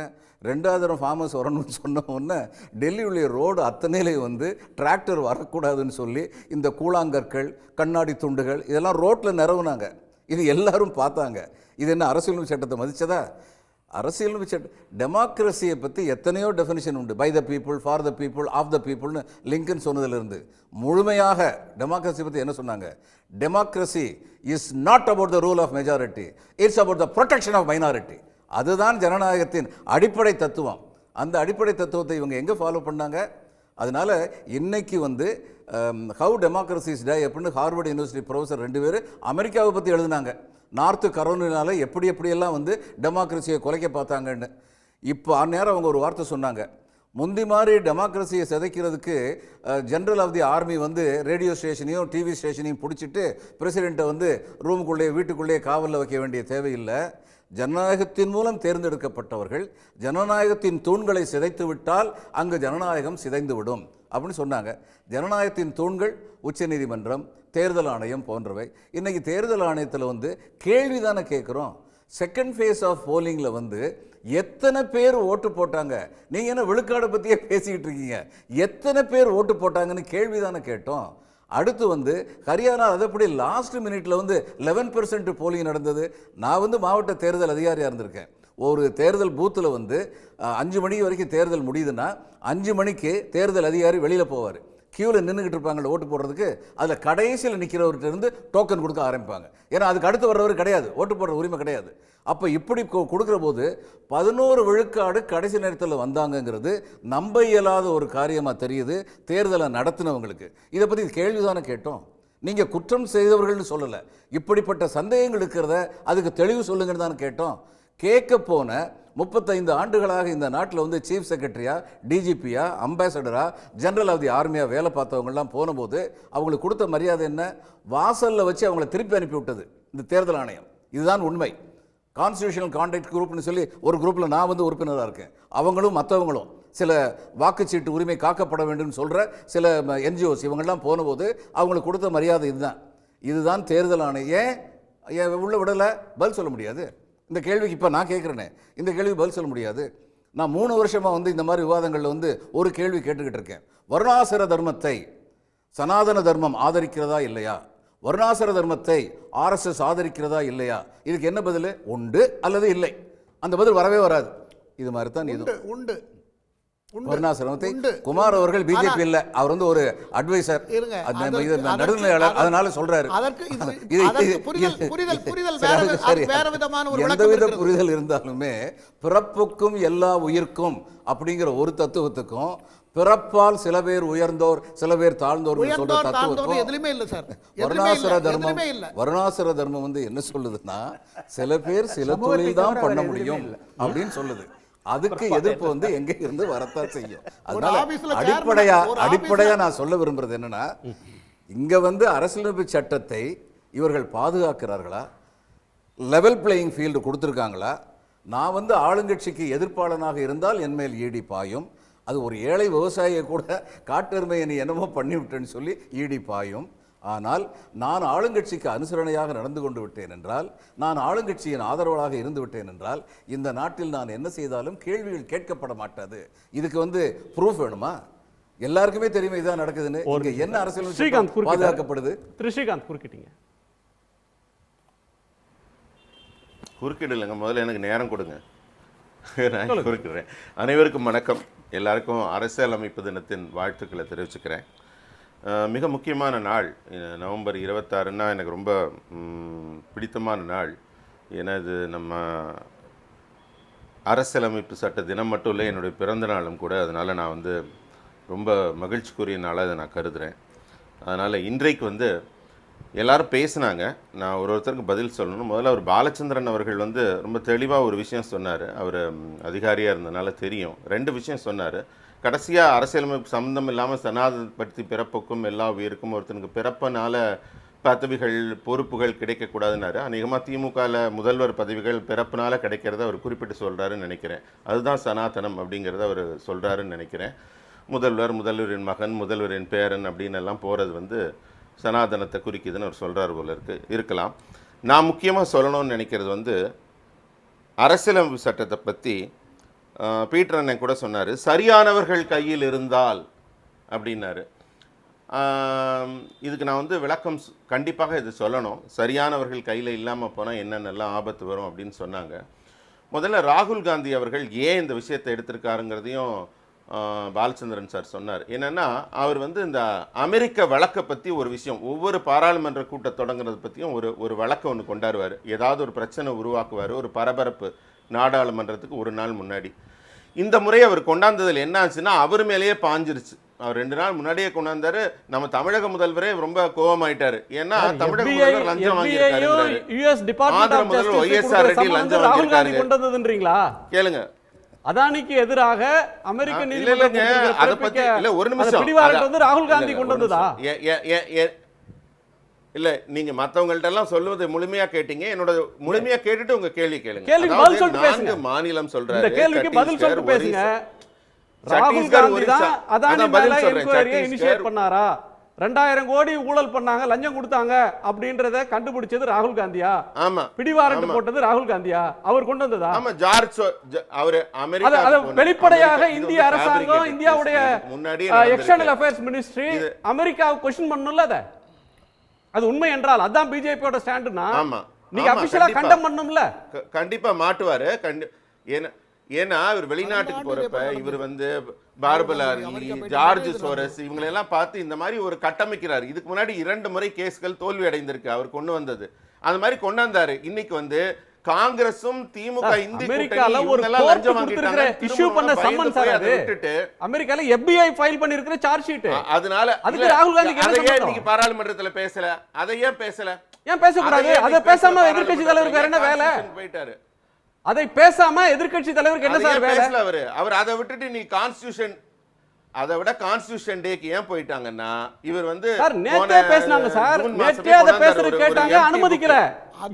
2வது தரம் ஃபார்மர்ஸ் வரணும்னு சொன்ன உடனே டெல்லியுடைய ரோடு அத்தனையிலையும் வந்து டிராக்டர் வரக்கூடாதுன்னு சொல்லி இந்த கூழாங்கற்கள், கண்ணாடி துண்டுகள் இதெல்லாம் ரோட்டில் நிறவுனாங்க. இது எல்லாரும் பார்த்தாங்க. இது என்ன அரசியல் சட்டத்தை மதித்ததா? அரசியல் சட்டம் டெமோக்ரஸியை பற்றி எத்தனையோ டெஃபினிஷன் உண்டு. By the people, for the people, of the பீப்புள்னு லிங்கன் சொன்னதிலிருந்து முழுமையாக டெமோக்ரஸி பற்றி என்ன சொன்னாங்க? Democracy is not about the rule of majority, it's about the protection of minority. அதுதான் ஜனநாயகத்தின் அடிப்படை தத்துவம். அந்த அடிப்படை தத்துவத்தை இவங்க எங்கே ஃபாலோ பண்ணாங்க? அதனால் இன்னைக்கு வந்து ஹவு டெமோக்ரஸிஸ் டே அப்படின்னு ஹார்வர்டு யூனிவர்சிட்டி ப்ரொஃபஸர் 2 பேர் அமெரிக்காவை பற்றி எழுதினாங்க. நார்த்து கரோலினால எப்படியெல்லாம் வந்து டெமோக்ரஸியை குலைக்க பார்த்தாங்கன்னு. இப்போ அந்நேரம் அவங்க ஒரு வார்த்தை சொன்னாங்க. முந்தி மாதிரி டெமோக்ரஸியை சிதைக்கிறதுக்கு ஜென்ரல் ஆஃப் தி ஆர்மி வந்து ரேடியோ ஸ்டேஷனையும் டிவி ஸ்டேஷனையும் பிடிச்சிட்டு பிரசிடெண்ட்டை வந்து ரூமுக்குள்ளேயே வீட்டுக்குள்ளேயே காவலில் வைக்க வேண்டிய தேவையில்லை. ஜனநாயகத்தின் மூலம் தேர்ந்தெடுக்கப்பட்டவர்கள் ஜனநாயகத்தின் தூண்களை சிதைத்து விட்டால் அங்கு ஜனநாயகம் சிதைந்துவிடும் அப்படின்னு சொன்னாங்க. ஜனநாயகத்தின் தூண்கள் உச்சநீதிமன்றம், தேர்தல் ஆணையம் போன்றவை. இன்றைக்கி தேர்தல் ஆணையத்தில் வந்து கேள்வி தானே கேட்குறோம். செகண்ட் ஃபேஸ் ஆஃப் போலிங்கில் வந்து எத்தனை பேர் ஓட்டு போட்டாங்க? நீங்கள் என்ன விழுக்காடை பற்றியே பேசிக்கிட்டு இருக்கீங்க? எத்தனை பேர் ஓட்டு போட்டாங்கன்னு கேள்வி தானே கேட்டோம். அடுத்து வந்து ஹரியானா அதப்படி லாஸ்ட் மினிட்ல வந்து 11% போலிங் நடந்தது. நான் வந்து மாவட்ட தேர்தல் அதிகாரியாக இருந்திருக்கேன். ஒரு தேர்தல் பூத்தில் வந்து 5 மணி வரைக்கும் தேர்தல் முடியுதுன்னா 5 மணிக்கு தேர்தல் அதிகாரி வெளியில் போவார். கியூவில் நின்றுக்கிட்டு இருப்பாங்க ஓட்டு போடுறதுக்கு. அதில் கடைசியில் நிற்கிறவர்கிட்ட இருந்து டோக்கன் கொடுக்க ஆரம்பிப்பாங்க. ஏன்னா அதுக்கு அடுத்து வர்றவர் கிடையாது, ஓட்டு போடுற உரிமை கிடையாது. அப்போ இப்படி கொடுக்குற போது 11 விழுக்காடு கடைசி நேரத்தில் வந்தாங்கங்கிறது நம்ப இயலாத ஒரு காரியமாக தெரியுது தேர்தலை நடத்தினவங்களுக்கு. இதை பற்றி கேள்விதானே கேட்டோம். நீங்கள் குற்றம் செய்தவர்கள்னு சொல்லலை, இப்படிப்பட்ட சந்தேகங்கள் இருக்கிறத அதுக்கு தெளிவு சொல்லுங்கன்னு தானே கேட்டோம். கேட்க போன 35 ஆண்டுகளாக இந்த நாட்டில் வந்து சீஃப் செக்ரட்டரியா, டிஜிபியா, அம்பாசடரா, ஜெனரல் ஆஃப் தி ஆர்மியா வேலை பார்த்தவங்கெல்லாம் போனபோது அவங்களுக்கு கொடுத்த மரியாதை என்ன? வாசலில் வச்சு அவங்கள திருப்பி அனுப்பி விட்டது இந்த தேர்தல் ஆணையம். இதுதான் உண்மை. கான்ஸ்டிடியூஷனல் கான்டாக்ட் குரூப்னு சொல்லி ஒரு குரூப்பில் நான் வந்து உறுப்பினராக இருக்கேன். அவங்களும் மற்றவங்களும் சில வாக்குச்சீட்டு உரிமை காக்கப்பட வேண்டும் சொல்கிற சில என்ஜிஓஸ் இவங்கெல்லாம் போனபோது அவங்களுக்கு கொடுத்த மரியாதை இதுதான் தேர்தல் ஆணையம். ஏன் உள்ள விடலை? பதில் சொல்ல முடியாது. இந்த கேள்விக்கு இப்போ நான் கேட்குறேனே, இந்த கேள்விக்கு பதில் சொல்ல முடியாது. நான் 3 வருஷமாக வந்து இந்த மாதிரி விவாதங்களில் வந்து ஒரு கேள்வி கேட்டுக்கிட்டு இருக்கேன். வர்ணாசிர தர்மத்தை சனாதன தர்மம் ஆதரிக்கிறதா இல்லையா? வர்ணாசிர தர்மத்தை RSS ஆதரிக்கிறதா இல்லையா? இதுக்கு என்ன பதில்? உண்டு அல்லது இல்லை. அந்த பதில் வரவே வராது. இது மாதிரி தான் இது உண்டு. வர்ணாசிரமத்தை குமார் அவர்கள் பிஜேபி இல்ல, அவர் வந்து ஒரு அட்வைசர், நடுநிலையாளர், அதனால சொல்றாரு. எந்தவித புரிதல் இருந்தாலுமே பிறப்புக்கும் எல்லா உயிர்க்கும் அப்படிங்கிற ஒரு தத்துவத்துக்கும் பிறப்பால் சில பேர் உயர்ந்தோர் சில பேர் தாழ்ந்தோர் சொல்ற தத்துவத்துக்கும் வர்ணாசிர தர்மம் வந்து என்ன சொல்லுதுன்னா, சில பேர் சில தொழில் தான் பண்ண முடியும் அப்படின்னு சொல்லுது. அதுக்கு எதிர்ப்பு வந்து எங்க இருந்து வரத்தான் செய்யும். அதனால அடிப்படையா நான் சொல்ல விரும்புறது என்னன்னா, இங்க வந்து அரசியலமைப்பு சட்டத்தை இவர்கள் பாதுகாக்கிறார்களா, லெவல் பிளேயிங் ஃபீல்டு கொடுத்துருக்காங்களா? நான் வந்து ஆளுங்கட்சிக்கு எதிர்ப்பாளனாக இருந்தால் என் மேல் ஈடி பாயும். அது ஒரு ஏழை விவசாயியை கூட காட்டெருமையை நீ என்னமோ பண்ணிவிட்டேன்னு சொல்லி ஈடி பாயும். ஆனால் நான் ஆளுங்கட்சிக்கு அனுசரணையாக நடந்து கொண்டு விட்டேன் என்றால், நான் ஆளுங்கட்சியின் ஆதரவாளராக இருந்து விட்டேன் என்றால், இந்த நாட்டில் நான் என்ன செய்தாலும் கேள்விகள் கேட்கப்பட மாட்டாது. இதுக்கு ப்ரூஃப் வேணுமா? எல்லாருக்குமே தெரியுமே இதான் நடக்குதுன்னு. என்ன அரசியல் பாதுகாக்கப்படுது? ஸ்ரீகாந்த் குறுக்கிட்டீங்க. குறுக்கிடலைங்க, முதல்ல எனக்கு நேரம் கொடுங்க, நான் குறுக்கிடுறேன். அனைவருக்கும் வணக்கம். எல்லாருக்கும் அரசியலமைப்பு தினத்தின் வாழ்த்துக்களை தெரிவிச்சுக்கிறேன். மிக முக்கியமான நாள் நவம்பர் 26ன்னா எனக்கு ரொம்ப பிடித்தமான நாள். ஏன்னா இது நம்ம அரசியலமைப்பு சட்ட தினம் மட்டும் இல்லை, என்னுடைய பிறந்த நாளும் கூட. அதனால் நான் ரொம்ப மகிழ்ச்சிக்குரிய நாளாக இதை நான் கருதுகிறேன். அதனால் இன்றைக்கு எல்லாரும் பேசினாங்க, நான் ஒருத்தருக்கு பதில் சொல்லணும். முதல்ல அவர் பாலச்சந்திரன் அவர்கள் ரொம்ப தெளிவாக ஒரு விஷயம் சொன்னார். அவர் அதிகாரியாக இருந்ததுனால தெரியும். 2 விஷயம் சொன்னார். கடைசியாக அரசியலமைப்பு சம்மந்தம் இல்லாமல் சனாதனப்படுத்தி பிறப்புக்கும் எல்லா உயிருக்கும் ஒருத்தனுக்கு பிறப்பனால பதவிகள் பொறுப்புகள் கிடைக்கக்கூடாதுன்னாரு. அநேகமாக திமுகவில் முதல்வர் பதவிகள் பிறப்புனால கிடைக்கிறத அவர் குறிப்பிட்டு சொல்கிறாருன்னு நினைக்கிறேன். அதுதான் சனாதனம் அப்படிங்கிறத அவர் சொல்கிறாருன்னு நினைக்கிறேன். முதல்வரின் மகன், முதல்வரின் பேரன் அப்படின்னு எல்லாம் போகிறது சனாதனத்தை குறிக்குதுன்னு அவர் சொல்கிறார் போல இருக்கலாம். நான் முக்கியமாக சொல்லணும்னு நினைக்கிறது அரசியலமைப்பு சட்டத்தை பற்றி பீட்டர் அண்ணன் கூட சொன்னார், சரியானவர்கள் கையில் இருந்தால் அப்படின்னாரு. இதுக்கு நான் விளக்கம் கண்டிப்பாக இது சொல்லணும். சரியானவர்கள் கையில் இல்லாமல் போனால் என்னென்னலாம் ஆபத்து வரும் அப்படின்னு சொன்னாங்க. முதல்ல ராகுல் காந்தி அவர்கள் ஏன் இந்த விஷயத்தை எடுத்திருக்காருங்கிறதையும் பாலச்சந்திரன் சார் சொன்னார். என்னென்னா அவர் இந்த அமெரிக்க வழக்கை பற்றி ஒரு விஷயம், ஒவ்வொரு பாராளுமன்ற கூட்டம் தொடங்குறது பற்றியும் ஒரு வழக்கை ஒன்று கொண்டாடுவார். ஏதாவது ஒரு பிரச்சனை உருவாக்குவார், ஒரு பரபரப்பு நாடாளுமன்றத்துக்கு ஒரு நாள் முன்னாடி. இந்த முறை அவர் கொண்டாந்ததில் என்ன ஆச்சுன்னா அவர் மேலேயே பாஞ்சிருச்சு. அவர் 2 நாள் முன்னாடியே கொண்டாந்தாரு. நம்ம தமிழக முதல்வரே ரொம்ப கோபமாயிட்டாரு. ஏன்னா தமிழக முதல்வர் லஞ்சம் வாங்கியிருக்காரு, ஆந்திர முதல்வர் ஒய்எஸ்ஆர் ரெட்டி லஞ்சம் வாங்கியிருக்காரு. கேளுங்க, அதானிக்கு எதிராக அமெரிக்க நீதிமன்றம் அதை பத்தி இல்ல, ஒரு நிமிஷம், ராகுல் காந்தி கொண்டு வந்ததா இல்ல, நீங்க மத்தவங்கள்ட்ட எல்லாம் சொல்லுவது முழுமையா கேட்டீங்க. என்னோட முழுமையா கேட்டுட்டு உங்க கேள்வி கேளுங்க. மாநிலம் சொல்றாரு, கேள்விக்கு பதில் சொல்லிட்டு பேசுங்க. ராகுல் காந்தி தான் அதானி மேல என்கொயரியை இனிஷியேட் பண்ணாரா? 2000 கோடி ஊழல் பண்ணாங்க, லஞ்சம் கொடுத்தாங்க அப்படின்றத கண்டுபிடிச்சது ராகுல் காந்தியா? ஆமா. பிடிவாரண்ட் போட்டது ராகுல் காந்தியா? அவர் கொண்டு வந்ததா? ஆமா, ஜார்ஜ் அவர் அமெரிக்கா வெளிப்படையாக இந்திய அரசாங்கம், இந்தியாவுடைய எக்ஸ்டர்னல் அஃபேர்ஸ் மினிஸ்ட்ரி அமெரிக்காவை क्वेश्चन பண்ணனும்ல. அது உண்மை என்றால் அதான் பிஜேபியோட ஸ்டாண்ட்னா நீங்க அபிஷியலா கண்டம் பண்ணனும்ல. கண்டிப்பா மாட்டுவாரு. ஏன்னா இவர் வெளிநாட்டுக்கு போறப்ப இவர் பார்பலாரி, ஜார்ஜ் சோரஸ் இவங்களெல்லாம் பார்த்து இந்த மாதிரி ஒரு கட்டமைக்கிறார். இதுக்கு முன்னாடி 2 முறை கேஸ்கள் தோல்வி அடைந்திருக்கு அவர் கொண்டு வந்தது. அந்த மாதிரி கொண்டாந்தாரு. இன்னைக்கு காங்கிரசும் திமுக இந்தி அமெரிக்கால ஒரு லஞ்சம் வாங்கிட்டாங்க இஷ்யூ பண்ண சம்மன் சார், அது விட்டுட்டு அமெரிக்கால FBI ஃபைல் பண்ணிருக்கிற சார்ஜ் ஷீட். அதனால அதுக்கு ராகுல் காந்தி என்ன சொன்னாரு? இன்னைக்கு பாராளுமன்றத்துல பேசல. அதை ஏன் பேசல? ஏன் பேச கூடாது? அத பேசாம எதிர்க்கட்சி தலைவருக்கு வேற என்ன வேலை? போயிட்டாரு. அதை பேசாம எதிர்க்கட்சி தலைவருக்கு என்ன சார் வேலை? அவர் அதை விட்டுட்டு நீ கான்ஸ்டிடியூஷன், அதை விட கான்ஸ்டிடியூஷன் டேக்கு ஏன் போயிட்டாங்கன்னா இவர் சார் நேத்தே பேசினாங்க சார், நேத்தே அதை பேசுறது கேட்டாங்க, அனுமதிக்கல.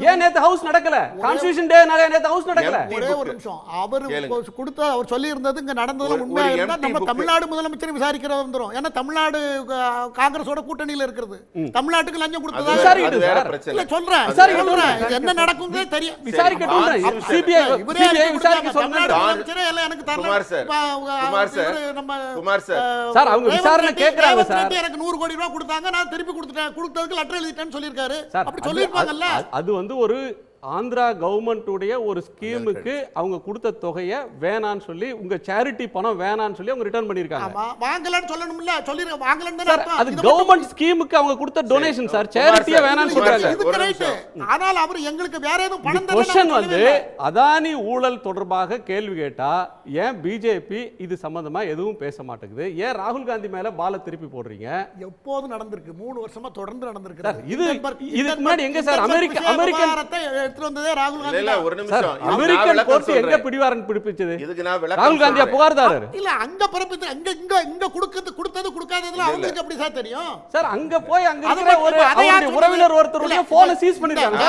ஏன் நேத்து ஹவுஸ் நடக்கல? கான்ஸ்டிடியூஷன் டேனால நேத்து ஹவுஸ் நடக்கல. ஒரே ஒரு நிமிஷம், அவர் கொடுத்த அவர் சொல்லி இருந்தது இங்க நடந்ததுல உண்மையா இருந்தா நம்ம தமிழ்நாடு முதலமைச்சர் விசாரிக்கிற வந்துரும். ஏன்னா தமிழ்நாடு காங்கிரஸோட கூட்டணியில இருக்குது. தமிழ்நாட்டுக்கு லஞ்சம் கொடுத்ததா இல்ல சொல்றேன், என்ன நடக்கும்னே தெரியும். விசாரிக்கட்டும், சிபிஐ விசாரிக்க சொன்னாரு. எல்லாம் எனக்கு தரல. குமார் சார் அவங்க விசாரணை கேக்குறாங்க சார். எனக்கு 100 கோடி ரூபாய் கொடுத்தாங்க, நான் திருப்பி கொடுத்துட்டேன், கொடுத்ததுக்கு லெட்டர் எழுதிட்டேன்னு சொல்லிருக்காரு. அப்படி சொல்லிருப்பாங்கல்ல. அது ஒரு ஆந்திரா கவர்மெண்ட் உடைய ஒரு ஸ்கீமுக்கு அவங்க கொடுத்த தொகையை வேணான்னு சொல்லி, உங்க சேரிட்டி பணம் வேணான்னு சொல்லி அவங்க ரிட்டர்ன் பண்ணிருக்காங்க. வாங்கலன்னு சொல்லணும்ல, சொல்லிருக்காங்க வாங்கலன்னு தான அர்த்தம். அது கவர்மெண்ட் ஸ்கீமுக்கு அவங்க கொடுத்த டொனேஷன் சார், சேரிட்டியே வேணான்னு சொல்றாங்க. இது கரெக்ட். ஆனால் அவர் எங்களுக்கு வேற ஏதோ பணம் தரல. क्वेश्चन அதானி ஊழல் தொடர்பாக கேள்வி கேட்டா ஏன் பிஜேபி இது சம்பந்தமா எதுவும் பேச மாட்டேங்குது? ஏன் ராகுல் காந்தி மேல பால திருப்பி போடுறீங்க? எப்போது நடந்திருக்கு? 3 வருஷமா தொடர்ந்து நடந்திருக்கு. இதுக்கு முன்னாடி எங்க சார் அமெரிக்கன் எடுத்து வந்ததே ராகுல் காந்தி. இல்ல ஒரு நிமிஷம், அமெரிக்கன் கோர்ட் எங்க பிடிவாரண்ட் பிடிப்பிச்சது? ராகுல் காந்தியா புகார்தாரர்? இல்ல அங்க பிறப்பித்து இங்க கொடுத்தது கொடுக்காததுல அவங்களுக்கு எப்படி சார் தெரியும்? சார் அங்க போய் அங்க இருக்கிற ஒரு அவருடைய உறவினர் ஒருத்தருடைய போனை சீஸ் பண்ணிருக்காங்க.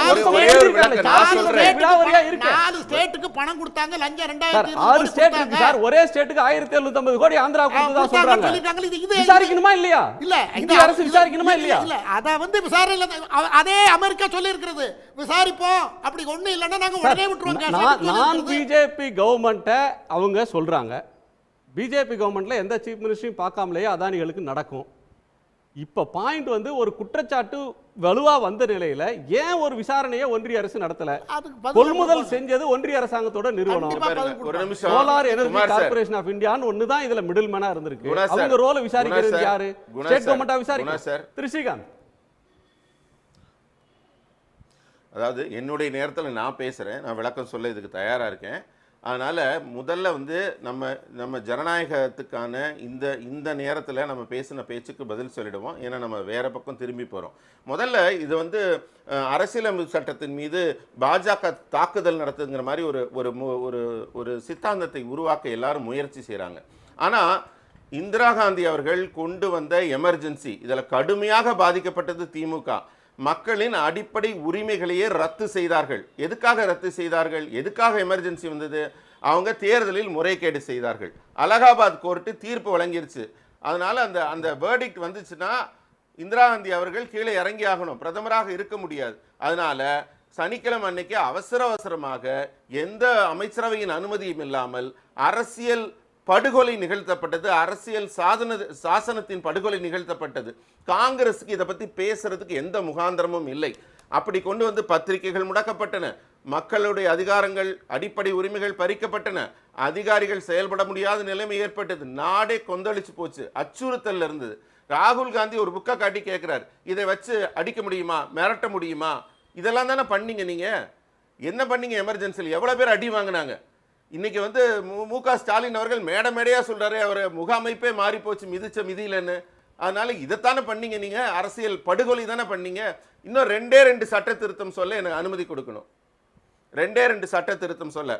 நாலு ஸ்டேட்டுக்கு பணம் கொடுத்தாங்க, லஞ்சம் சார் 6 ஸ்டேட் இருக்கு சார், ஒரே ஸ்டேட்டுக்கு 1750 கோடி ஆந்திரா கொடுத்ததா சொல்றாங்க. விசாரிக்கணுமா இல்லையா? இல்ல இந்திய அரசு விசாரிக்கணுமா இல்லையா? இல்ல அத வந்து விசாரணை அதே அமெரிக்கா சொல்லி இருக்கிறது, விசாரிப்போம், அப்படி ஒண்ணு இல்லன்னா நாங்க உடனே விட்டுருவோம். நான் பிஜேபி கவர்மெண்ட்டை அவங்க சொல்றாங்க, பிஜேபி கவர்மெண்ட்ல எந்த சீஃப் மினிஸ்டரையும் பார்க்காமலேயே அதானிகளுக்கு நடக்கும். இப்ப பாயிண்ட் வந்து ஒரு குற்றச்சாட்டு வலுவா வந்த நிலையில ஏன் ஒரு விசாரணையை ஒன்றிய அரசு நடத்தல? கொள்முதல் செஞ்சது ஒன்றிய அரசாங்கத்தோட நிறுவனம். சோலார் எனர்ஜி கார்பரேஷன் ஆஃப் இந்தியான்னு ஒண்ணுதான் இதுல மிடில் மேனா இருந்திருக்கு. அவங்க ரோல விசாரிக்கிறது யாரு? ஸ்டேட் கவர்மெண்டா விசாரிக்கும். திரு ஸ்ரீகாந்த், அதாவது என்னுடைய நேரத்தில் நான் பேசுகிறேன், நான் விளக்கம் சொல்ல இதுக்கு தயாராக இருக்கேன். அதனால் முதல்ல வந்து நம்ம ஜனநாயகத்துக்கான இந்த நேரத்தில் நம்ம பேசின பேச்சுக்கு பதில் சொல்லிடுவோம். ஏன்னா நம்ம வேறு பக்கம் திரும்பி போகிறோம். முதல்ல இது வந்து அரசியலமைப்பு சட்டத்தின் மீது பாஜக தாக்குதல் நடத்துங்கிற மாதிரி ஒரு சித்தாந்தத்தை உருவாக்க எல்லாரும் முயற்சி செய்கிறாங்க. ஆனால் இந்திரா காந்தி அவர்கள் கொண்டு வந்த எமர்ஜென்சி, இதில் கடுமையாக பாதிக்கப்பட்டது திமுக. மக்களின் அடிப்படை உரிமைகளையே ரத்து செய்தார்கள். எதுக்காக ரத்து செய்தார்கள்? எதுக்காக எமர்ஜென்சி வந்தது? அவங்க தேர்தலில் முறைகேடு செய்தார்கள். அலகாபாத் கோர்ட்டு தீர்ப்பு வழங்கிருச்சு. அதனால அந்த வேர்டிக்ட் வந்துச்சுன்னா இந்திரா காந்தி அவர்கள் கீழே இறங்கி ஆகணும், பிரதமராக இருக்க முடியாது. அதனால சனிக்கிழமை அன்னைக்கு அவசரமாக எந்த அமைச்சரவையின் அனுமதியும் இல்லாமல் அரசியல் படுகொலை நிகழ்த்தப்பட்டது, அரசியல் சாசனத்தின் படுகொலை நிகழ்த்தப்பட்டது. காங்கிரஸுக்கு இதை பற்றி பேசுறதுக்கு எந்த முகாந்திரமும் இல்லை. அப்படி கொண்டு வந்து பத்திரிகைகள் முடக்கப்பட்டன, மக்களுடைய அதிகாரங்கள் அடிப்படை உரிமைகள் பறிக்கப்பட்டன, அதிகாரிகள் செயல்பட முடியாத நிலைமை ஏற்பட்டது, நாடே கொந்தளிச்சு போச்சு, அச்சுறுத்தல் இருந்தது. ராகுல் காந்தி ஒரு புக்கை காட்டி கேட்கிறார், இதை வச்சு அடிக்க முடியுமா, மிரட்ட முடியுமா? இதெல்லாம் தானே பண்ணீங்க. நீங்க என்ன பண்ணீங்க? எமர்ஜென்சியில் எவ்வளவு பேர் அடி வாங்கினாங்க? இன்னைக்கு வந்து மு.க. ஸ்டாலின் அவர்கள் மேடையா சொல்றாரு, அவர் முகாமைப்பே மாறி போச்சு மிதிச்ச மிதியிலன்னு. அதனால இதைத்தானே பண்ணீங்க. நீங்க அரசியல் படுகொலை தானே பண்ணீங்க. இன்னும் 2 சட்ட திருத்தம் சொல்ல எனக்கு அனுமதி கொடுக்கணும். 2 சட்ட திருத்தம் சொல்ல.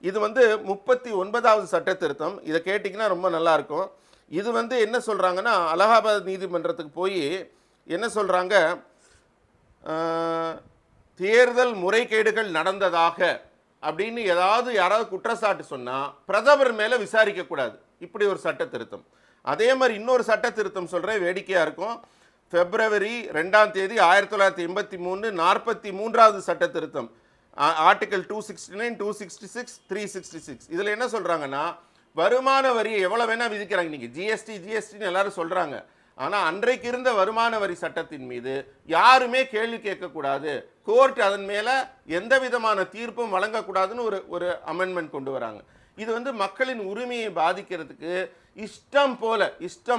இது வந்து 39வது சட்ட திருத்தம். இதை கேட்டிங்கன்னா ரொம்ப நல்லா இருக்கும். இது வந்து என்ன சொல்றாங்கன்னா, அலகாபாத் நீதிமன்றத்துக்கு போய் என்ன சொல்றாங்க, தேர்தல் முறைகேடுகள் நடந்ததாக அப்படின்னு யாராவது குற்றச்சாட்டு சொன்னா பிரதமர் மேல விசாரிக்க கூடாது. இப்படி ஒரு சட்ட திருத்தம். அதே மாதிரி இன்னொரு சட்ட திருத்தம் சொல்றேன், வேடிக்கையா இருக்கும். பிப்ரவரி 2ஆம் தேதி 1983 43வது சட்ட திருத்தம், ஆர்டிகல் 269, 266, 366. இதுல என்ன சொல்றாங்கன்னா, வருமான வரியை எவ்வளவு வேணா விதிக்கிறாங்க. இன்னைக்கு ஜிஎஸ்டின்னு எல்லாரும் சொல்றாங்க. ஆனா அன்றைக்கு இருந்த வருமான வரி சட்டத்தின் மீது யாருமே கேள்வி கேட்கக்கூடாது, கோர்ட் அதன் மேல எந்த விதமான தீர்ப்பும் வழங்கக்கூடாதுன்னு ஒரு அமெண்ட்மெண்ட் கொண்டு வராங்க. இது வந்து மக்களின் உரிமையை பாதிக்கிறதுக்கு இஷ்டம்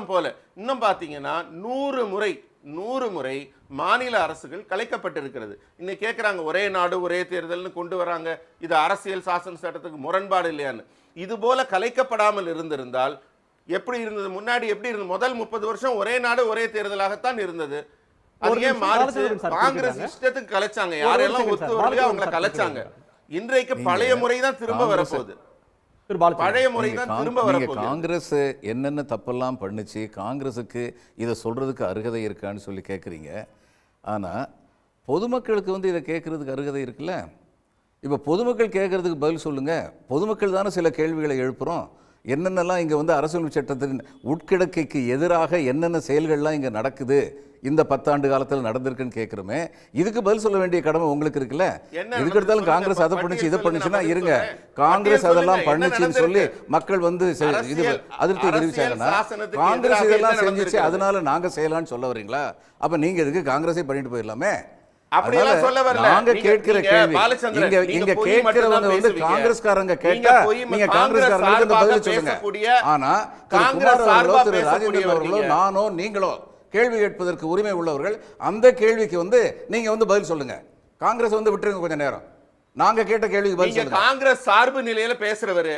போல இன்னும் பார்த்தீங்கன்னா 100 முறை மாநில அரசுகள் கலைக்கப்பட்டிருக்கிறது. இன்னைக்கு கேட்குறாங்க, ஒரே நாடு ஒரே தேர்தல்னு கொண்டு வராங்க, இது அரசியல் சாசன சட்டத்துக்கு முரண்பாடு இல்லையான்னு. இது போல கலைக்கப்படாமல் இருந்திருந்தால் எப்படி இருந்தது? முன்னாடி எப்படி இருந்தது? முதல் 30 வருஷம் ஒரே நாடு ஒரே தேர்தலாகத்தான் இருந்தது. அது ஏன் மாறிச்சு? காங்கிரஸ் இஷ்டத்துக்கு கலைச்சாங்க, யாரெல்லாம் ஒத்து வரலையோ அவங்களை கலைச்சாங்க. இன்றைக்கு பழைய முறை தான் திரும்ப வரப்போகுது. பழைய முறை தான் திரும்ப வரப்போகுது. காங்கிரஸ் என்னென்ன தப்பெல்லாம் பண்ணுச்சு, காங்கிரஸுக்கு இதை சொல்றதுக்கு அருகதை இருக்கான்னு சொல்லி கேட்குறீங்க. ஆனால் பொதுமக்களுக்கு வந்து இதை கேட்கறதுக்கு அருகதை இருக்குல்ல. இப்போ பொதுமக்கள் கேட்கறதுக்கு பதில் சொல்லுங்க. பொதுமக்கள் தானே சில கேள்விகளை எழுப்புறோம். என்னென்னலாம் இங்கே வந்து அரசியல் சட்டத்தின் உட்கிடக்கைக்கு எதிராக என்னென்ன செயல்கள்லாம் இங்கே நடக்குது, இந்த 10 ஆண்டு காலத்தில் நடந்திருக்குன்னு கேட்குறோமே. இதுக்கு பதில் சொல்ல வேண்டிய கடமை உங்களுக்கு இருக்குல்ல. இதுக்கு எடுத்தாலும் காங்கிரஸ் அதை பண்ணுச்சு இதை பண்ணுச்சுன்னா இருங்க, காங்கிரஸ் அதெல்லாம் பண்ணுச்சுன்னு சொல்லி மக்கள் வந்து இது அதிருப்தி தெரிவிச்சாங்கன்னா காங்கிரஸ் இதெல்லாம் செஞ்சிச்சு அதனால நாங்க செய்யலாம்னு சொல்ல வரீங்களா? அப்ப நீங்க இதுக்கு காங்கிரஸே பண்ணிட்டு போயிடலாமே. நாங்க கேட்கிற கேள்வி, இங்க கேட்கிறவங்க வந்து காங்கிரஸ்காரங்க கேட்டா நீங்க காங்கிரஸ்காரங்களுக்கு இந்த பதில் சொல்லுங்க. ஆனா குமார் அவர்களோ திரு ராஜேந்திரன் அவர்களோ நானோ நீங்களோ கேள்வி கேட்பதற்கு உரிமை உள்ளவர்கள், அந்த கேள்விக்கு வந்து நீங்க வந்து பதில் சொல்லுங்க. காங்கிரஸ் வந்து விட்டுருங்க கொஞ்ச நேரம், நாங்க கேட்ட கேள்விக்கு பதில் சொல்லுங்க. காங்கிரஸ் சார்பு நிலையில பேசுறவரு,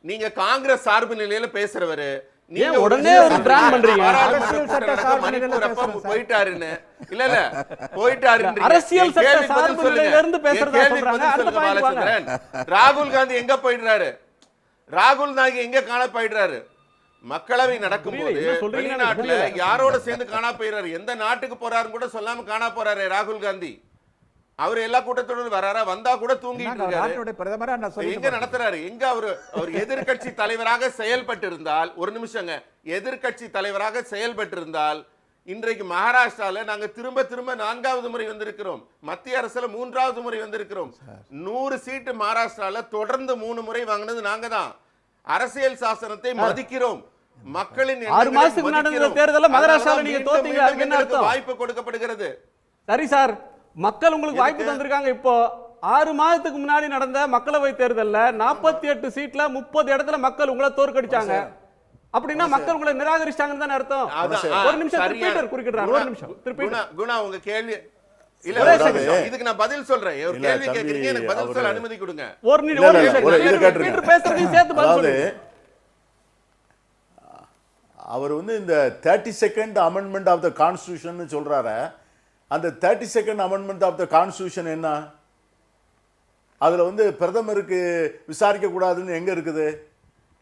நீங்க காங்கிரஸ் சார்பு நிலையில பேசுறவரு, நீங்க உடனே ஒரு பிராண்ட் பண்றீங்க. போயிட்டாருன்னு இல்ல போயிட்டாருன்னு அரசியல் சட்ட சார்பு நிலையில இருந்து பேசுறதா சொல்றாங்க. ராகுல் காந்தி எங்க போயிடுறாரு? ராகுல் காந்தி எங்க காண போயிடுறாரு? மக்களவை நடக்கும் போது வெளிநாட்டுல யாரோட சேர்ந்து காணா போயிடுறாரு? எந்த நாட்டுக்கு போறாருன்னு கூட சொல்லாம காணா போறாரு ராகுல் காந்தி. அவர் எல்லா கூட்டத்தோட வராரா? வந்தா கூட தூங்கிட்டு நாட்டுடைய பிரதமரா நான் இருக்காரு. எங்க நடத்துறாரு? எங்க அவர் எதிர்க்கட்சி தலைவராக செயல்பட்டு இருந்தால், ஒரு நிமிஷங்க, எதிர்க்கட்சி தலைவராக செயல்பட்டு இருந்தால் இன்றைக்கு மகாராஷ்டிரால நாங்க திரும்ப திரும்ப 4வது முறை வந்திருக்கிறோம். மத்திய அரசுல 3வது முறை வந்திருக்கிறோம். 100 சீட்டு மகாராஷ்டிரால தொடர்ந்து 3 முறை வாங்கினது நாங்க தான். அரசியல் சாசனத்தை மதிக்கிறோம். மக்களின் 6 மாசத்துக்கு நடந்த தேர்தல்ல மகாராஷ்டிரால நீங்க தோத்தீங்க. அதுக்கு என்ன அர்த்தம்? வாய்ப்பு கொடுக்கப்படுகிறது. சரி சார், மக்கள் உங்களுக்கு வாய்ப்பு தந்திருக்காங்க. இப்போ 6 மாதத்துக்கு முன்னாடி நடந்த மக்களவை தேர்தல்ல 48 சீட்ல 30 இடத்துல மக்கள் உங்களை தோற்கடிச்சாங்க. அப்படின்னா மக்கள் உங்களை நிராகரிச்சாங்கன்னு தானே அர்த்தம்? ஒரு நிமிஷம் திருப்பீட்டர் குறுக்கிடுறாரு. ஒரு நிமிஷம் திருப்பீட்டர். குணா உங்க கேள்வி இல்ல, இதுக்கு நான் பதில் சொல்றேன். ஒரு கேள்வி கேக்குறீங்க, எனக்கு பதில் சொல்ல அனுமதி கொடுங்க. ஒரு நிமிஷம் திருப்பீட்டர் பேசுறதையும் சேர்த்து பதில் சொல்லுங்க. அவர் வந்து இந்த 32nd amendment of the constitution சொல்றாரு. அந்த 32nd amendment of the constitution என்ன? அதுல வந்து பிரதமருக்கு விசாரிக்க கூடாதுன்னு எங்க இருக்குது?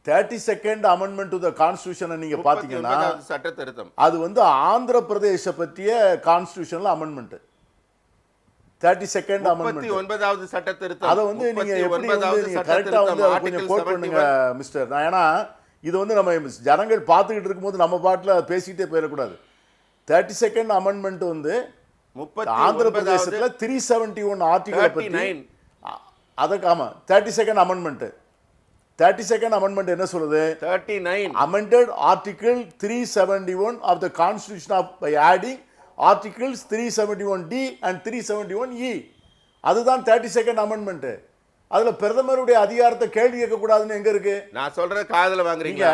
32nd amendment to the constitution நீங்க பாத்தீங்கன்னா சட்ட திருத்தம் அது வந்து ஆந்திர பிரதேச பற்றிய கான்ஸ்டிடியூஷனல் அமெண்ட்மெண்ட். 32nd அமெண்ட்மெண்ட் 39வது சட்ட திருத்தம். அத வந்து நீங்க எப்படி வந்து நீங்க கரெக்ட்டா வந்து கொஞ்சம் கோட் பண்ணுங்க மிஸ்டர். ஏன்னா இது வந்து நம்ம ஜனங்கள் பார்த்துக்கிட்டு இருக்கும்போது நம்ம பாட்டுல பேசிக்கிட்டே போயிடக்கூடாது. 32nd அமெண்ட்மெண்ட் வந்து ஆந்திர பிரதேசத்துல 371 ஆர்டிகல் பத்தி அதுக்கு ஆமா 32nd அமெண்ட்மெண்ட். 32nd அமெண்ட்மெண்ட் என்ன சொல்லுது? 39 amended article 371 of the constitution of by adding articles 371D and 371E. அதுதான் 32nd அமெண்ட்மெண்ட். அதுல பிரதமருடைய அதிகாரத்தை கேள்வி கேட்க கூடாதுன்னு எங்க இருக்கு? நான் சொல்ற காதுல வாங்குறீங்க.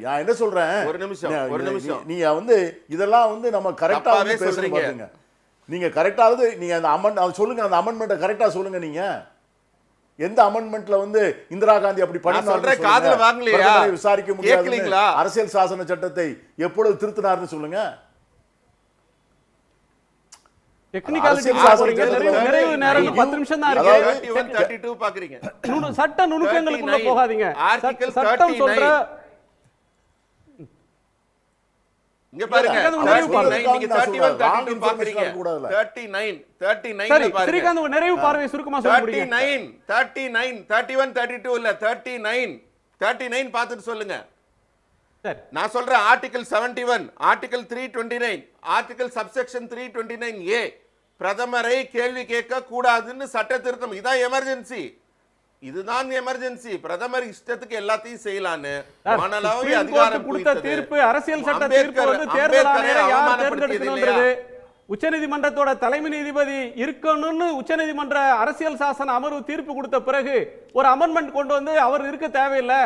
நான் என்ன சொல்றேன், ஒரு நிமிஷம் நீங்க வந்து இதெல்லாம் வந்து நம்ம கரெக்டா பேசுறீங்க. நீங்க கரெக்டாவது நீங்க அந்த அமெண்ட் சொல்லுங்க, அந்த அமெண்ட்மெண்ட்டை கரெக்டா சொல்லுங்க. நீங்க எந்த அமெண்ட்மெண்ட்ல வந்து இந்திரா காந்தி அப்படி பண்ணாரு? காதுல வாங்கலையா? விசாரிக்க முடியாது. அரசியல் சாசன சட்டத்தை எப்பொழுது திருத்தினார்னு சொல்லுங்க. சட்ட நுணுக்கங்களுக்குள்ள போகாதீங்க. சட்டம் சொல்ற இங்க பாருங்க, 39 பாக்குறீங்க. 39 ஸ்ரீகாந்த் உங்க நிறைவு பார்வை சுருக்கமா சொல்ல முடியுங்க? 39 31 32 இல்ல 39 பார்த்துட்டு சொல்லுங்க. நான் சொல்றேன் article 71, article 329, article subsection 329A பிரதமரை கேள்வி கேட்க கூடாதுன்னு சட்ட திருத்தம். இதான் எமர்ஜென்சி. இதுதான் எமர்ஜென்சி. பிரதமர் இஷ்டத்துக்கு எல்லாத்தையும் செய்யலான்னு மாநிலங்களவை அதிகாரம் கொடுத்த தீர்ப்பு, அரசியல் சட்ட தீர்ப்பு வந்து தேர்தல் ஆணையரை யார் தேர்ந்தெடுக்கணும்ன்றது உச்சநீதிமன்றத்தோட தலைமை நீதிபதி இருக்கணும்னு உச்சநீதிமன்ற அரசியல் சாசன அமர்வு தீர்ப்பு கொடுத்த பிறகு ஒரு அமெண்ட்மெண்ட் கொண்டு வந்து அவர் இருக்க தேவையில்லை,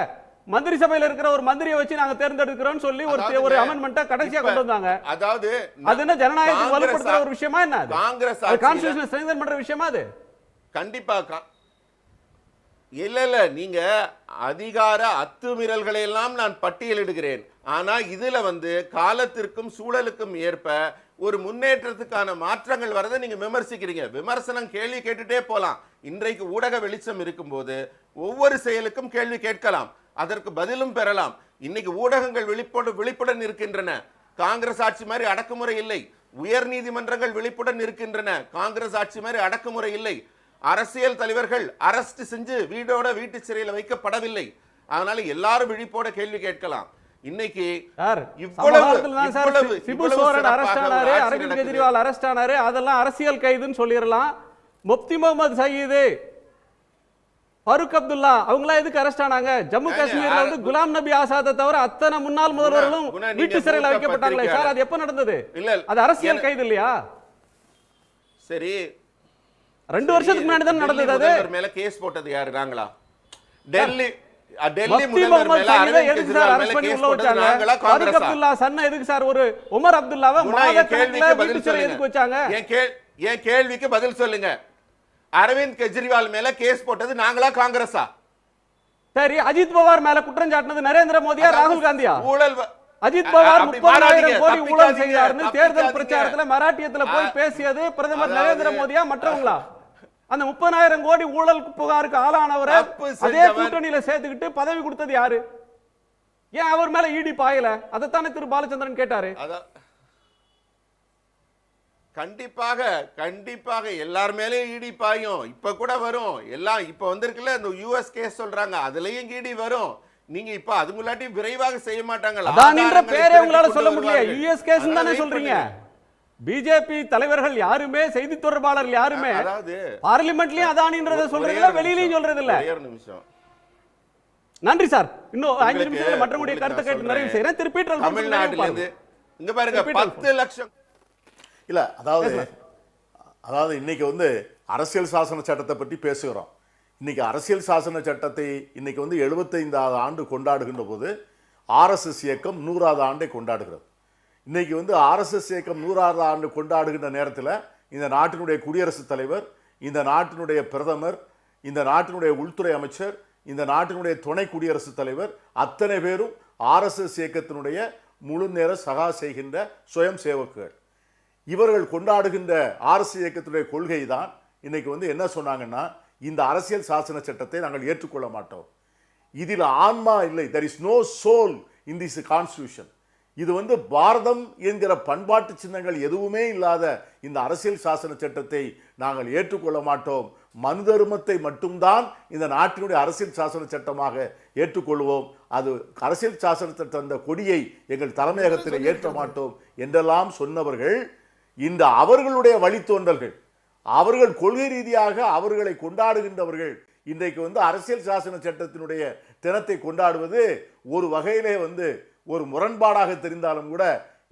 மந்திரி சபையில இருக்கிற ஒரு மந்திரியை வச்சு நாங்க தேர்ந்தெடுக்கிறோம் சொல்லி ஒரு அமெண்ட்மெண்ட்டை கடைசியா கொண்டு வந்தாங்க. அதாவது அது என்ன ஜனநாயகத்தை வலுப்படுத்துற ஒரு விஷயமா? என்ன காங்கிரஸ் கான்ஸ்டிடியூஷன் ஸ்ட்ரெங்தன் பண்ற விஷயமா? அது கண்டிப்பா இல்ல. நீங்க அதிகார அத்துமீறல்களை எல்லாம் நான் பட்டியலிடுகிறேன். ஆனா இதுல வந்து காலத்திற்கும் சூழலுக்கும் ஏற்ப ஒரு முன்னேற்றத்துக்கான மாற்றங்கள் வரதை நீங்க விமர்சிக்கிறீங்க. விமர்சனம் கேள்வி கேட்டுட்டே போலாம். இன்றைக்கு ஊடக வெளிச்சம் இருக்கும்போது ஒவ்வொரு செயலுக்கும் கேள்வி கேட்கலாம், அதற்கு பதிலும் பெறலாம். இன்னைக்கு ஊடகங்கள் விழிப்புடன் இருக்கின்றன. காங்கிரஸ் ஆட்சி மாதிரி அடக்குமுறை இல்லை. உயர் நீதிமன்றங்கள் விழிப்புடன் இருக்கின்றன. காங்கிரஸ் ஆட்சி மாதிரி அடக்குமுறை இல்லை. அரசியல் தலைவர்கள் அரெஸ்ட் செஞ்சு வீட்டு சிறையில் வைக்கப்படவில்லை. அதனால எல்லாரும் விழிப்போட கேள்வி கேட்கலாம். இன்னைக்கு அரவிந்த் கெஜ்ரிவால் அரெஸ்ட் ஆனாரு, அதெல்லாம் அரசியல் கைதுன்னு சொல்லிடலாம். முப்தி முகமது சயீது, ஃபருக் அப்துல்லா அவங்களாம் எதுக்கு அரெஸ்ட் ஆனாங்க? ஜம்மு காஷ்மீர்ல வந்து குலாம் நபி ஆசாத்தை தவிர அத்தனை முன்னாள் முதல்வர்களும் வீட்டு சிறையில் வைக்கப்பட்டாங்களே சார், அது எப்ப நடந்தது? அது அரசியல் கைது இல்லையா? சரி, 2 வருஷத்துக்கு முன்னாடி தான் நடந்தது. அது மேல கேஸ் போட்டது யாரு? நாங்களா? டெல்லி முதல்வர் மேல அரவிந்த் கெஜ்ரிவால் மேல கேஸ் போட்டது நாங்களா? காங்கிரஸ். அப்துல்லா சன்ன எதுக்கு சார் ஒரு உமர் அப்துல்லாவை மாத கணக்குல வீட்டு சிறையில் எதுக்கு வச்சாங்க? என் கேள்விக்கு பதில் சொல்லுங்க. அரவிந்த் கெஜ்ரிவால் மேல கேஸ் போட்டது நாங்களா காங்கிரஸா? சரி, அஜித் பவார் மேல குற்றம் சாட்டினது நரேந்திர மோடியா ராகுல் காந்தியா? ஊழல். அஜித் பவார் 30,000 கோடி ஊழல் செய்தார்னு தேர்தல் பிரச்சாரத்துல மராட்டியத்துல போய் பேசியது பிரதமர் நரேந்திர மோடியா மற்றவங்களா? அந்த 30,000 கோடி ஊழல் புகாருக்கு ஆளானவரை அதே கூட்டணியில சேர்த்துக்கிட்டு பதவி கொடுத்தது யாரு? ஏன் அவர் மேல இடி பாயல? அதைத்தானே திரு பாலச்சந்திரன் கேட்டாரு. கண்டிப்பாக எல்லார் மேலேயும் ஈடி பாயும். இப்ப கூட வரும். எல்லாம் இப்ப வந்திருக்குல்ல இந்த யூஎஸ் கேஸ் சொல்றாங்க, அதுலயும் ஈடி வரும். நீங்க இப்ப அது முன்னாடி விரைவாக செய்ய மாட்டாங்க. அதானின்ற பேரே உங்களால சொல்ல முடியல. யூஎஸ் கேஸ் தானே சொல்றீங்க. பிஜேபி தலைவர்கள் யாருமே, செய்தி தொடர்பாளர்கள் யாருமே பார்லிமெண்ட்லயும் அதானின்றத சொல்றதில்ல, வெளியிலயும் சொல்றது இல்ல. ஒரு நிமிஷம். நன்றி சார். இன்னும் 5 நிமிஷத்துல மற்றவங்களுடைய கருத்தை கேட்டு நிறைவு செய்யறேன். திருப்பி தமிழ்நாட்டில இருந்து இங்க பாருங்க 10 லட்சம் இல்ல, அதாவது இன்னைக்கு வந்து அரசியல் சாசன சட்டத்தை பற்றி பேசுகிறோம். இன்னைக்கு அரசியல் சாசன சட்டத்தை இன்னைக்கு வந்து 75வது ஆண்டு கொண்டாடுகின்ற போது ஆர்எஸ்எஸ் இயக்கம் 100வது ஆண்டை கொண்டாடுகிறது. இன்னைக்கு வந்து ஆர்எஸ்எஸ் இயக்கம் 100வது ஆண்டு கொண்டாடுகின்ற நேரத்தில் இந்த நாட்டினுடைய குடியரசுத் தலைவர், இந்த நாட்டினுடைய பிரதமர், இந்த நாட்டினுடைய உள்துறை அமைச்சர், இந்த நாட்டினுடைய துணை குடியரசுத் தலைவர் அத்தனை பேரும் ஆர்எஸ்எஸ் இயக்கத்தினுடைய முழு நேர சகா செய்கின்ற சுயம் சேவக்குகள். இவர்கள் கொண்டாடுகின்ற ஆர்எஸ்எஸ் இயக்கத்தினுடைய கொள்கை தான் இன்னைக்கு வந்து என்ன சொன்னாங்கன்னா, இந்த அரசியல் சாசன சட்டத்தை நாங்கள் ஏற்றுக்கொள்ள மாட்டோம். இதில் ஆன்மா இல்லை, there is no soul in this constitution. இது வந்து பாரதம் என்கிற பண்பாட்டு சின்னங்கள் எதுவுமே இல்லாத இந்த அரசியல் சாசன சட்டத்தை நாங்கள் ஏற்றுக்கொள்ள மாட்டோம். மனு தர்மத்தை மட்டும்தான் இந்த நாட்டினுடைய அரசியல் சாசன சட்டமாக ஏற்றுக்கொள்வோம். அது அரசியல் சாசன சட்ட அந்த கொடியை எங்கள் தலைமையகத்தில் ஏற்ற மாட்டோம் என்றெல்லாம் சொன்னவர்கள் இந்த அவர்களுடைய வழித்தோன்றல்கள், அவர்கள் கொள்கை ரீதியாக அவர்களை கொண்டாடுகின்றவர்கள் இன்றைக்கு வந்து அரசியல் சாசன சட்டத்தினுடைய தினத்தை கொண்டாடுவது ஒரு வகையிலே வந்து ஒரு முரண்பாடாக தெரிந்தாலும் கூட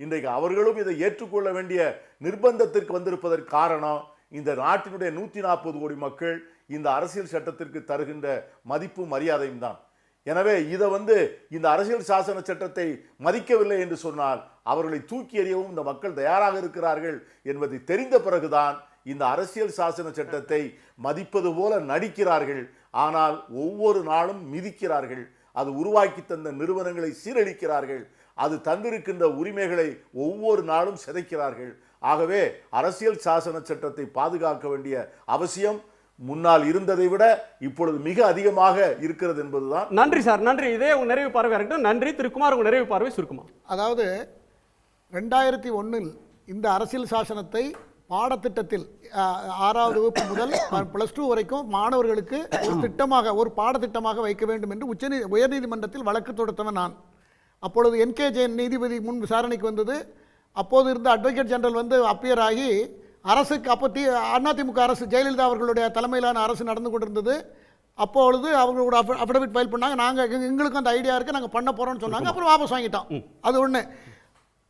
இன்றைக்கு அவர்களும் இதை ஏற்றுக்கொள்ள வேண்டிய நிர்பந்தத்திற்கு வந்திருப்பதற்கு காரணம் இந்த நாட்டினுடைய 140 கோடி மக்கள் இந்த அரசியல் சட்டத்திற்கு தருகின்ற மதிப்பு மரியாதையும் தான். எனவே இதை வந்து இந்த அரசியல் சாசன சட்டத்தை மதிக்கவில்லை என்று சொன்னால் அவர்களை தூக்கி எறியவும் இந்த மக்கள் தயாராக இருக்கிறார்கள் என்பதை தெரிந்த பிறகுதான் இந்த அரசியல் சாசன சட்டத்தை மதிப்பது போல நடிக்கிறார்கள். ஆனால் ஒவ்வொரு நாளும் மிதிக்கிறார்கள். அது உருவாக்கி தந்த நிறுவனங்களை சீரழிக்கிறார்கள். அது தந்திருக்கின்ற உரிமைகளை ஒவ்வொரு நாளும் சிதைக்கிறார்கள். ஆகவே அரசியல் சாசன சட்டத்தை பாதுகாக்க வேண்டிய அவசியம் முன்னால் இருந்ததை விட இப்பொழுது மிக அதிகமாக இருக்கிறது என்பதுதான். நன்றி சார், நன்றி. இதே உங்க நிறைவு பார்வை இருக்கட்டும். நன்றி. திருக்குமார், உங்க நிறைவு பார்வை சுருக்குமா? அதாவது 2001 இந்த அரசியல் சாசனத்தை பாடத்திட்டத்தில் 6வது வகுப்பு முதல் +2 வரைக்கும் மாணவர்களுக்கு ஒரு திட்டமாக, ஒரு பாடத்திட்டமாக வைக்க வேண்டும் என்று உயர்நீதிமன்றத்தில் வழக்கு தொடுத்தவன் நான். அப்பொழுது NK ஜெயின் நீதிபதி முன் விசாரணைக்கு வந்தது. அப்போது இருந்த அட்வொகேட் ஜெனரல் வந்து அப்பியர் ஆகி அரசுக்கு, அப்போ அதிமுக அரசு, ஜெயலலிதா அவர்களுடைய தலைமையிலான அரசு நடந்து கொண்டிருந்தது. அப்பொழுது அவங்களோட அஃபிடவிட் ஃபைல் பண்ணாங்க. நாங்கள் எங்களுக்கும் அந்த ஐடியா இருக்குது, நாங்கள் பண்ண போகிறோம்னு சொன்னாங்க. அப்புறம் வாபஸ் வாங்கிட்டோம். அது ஒன்று.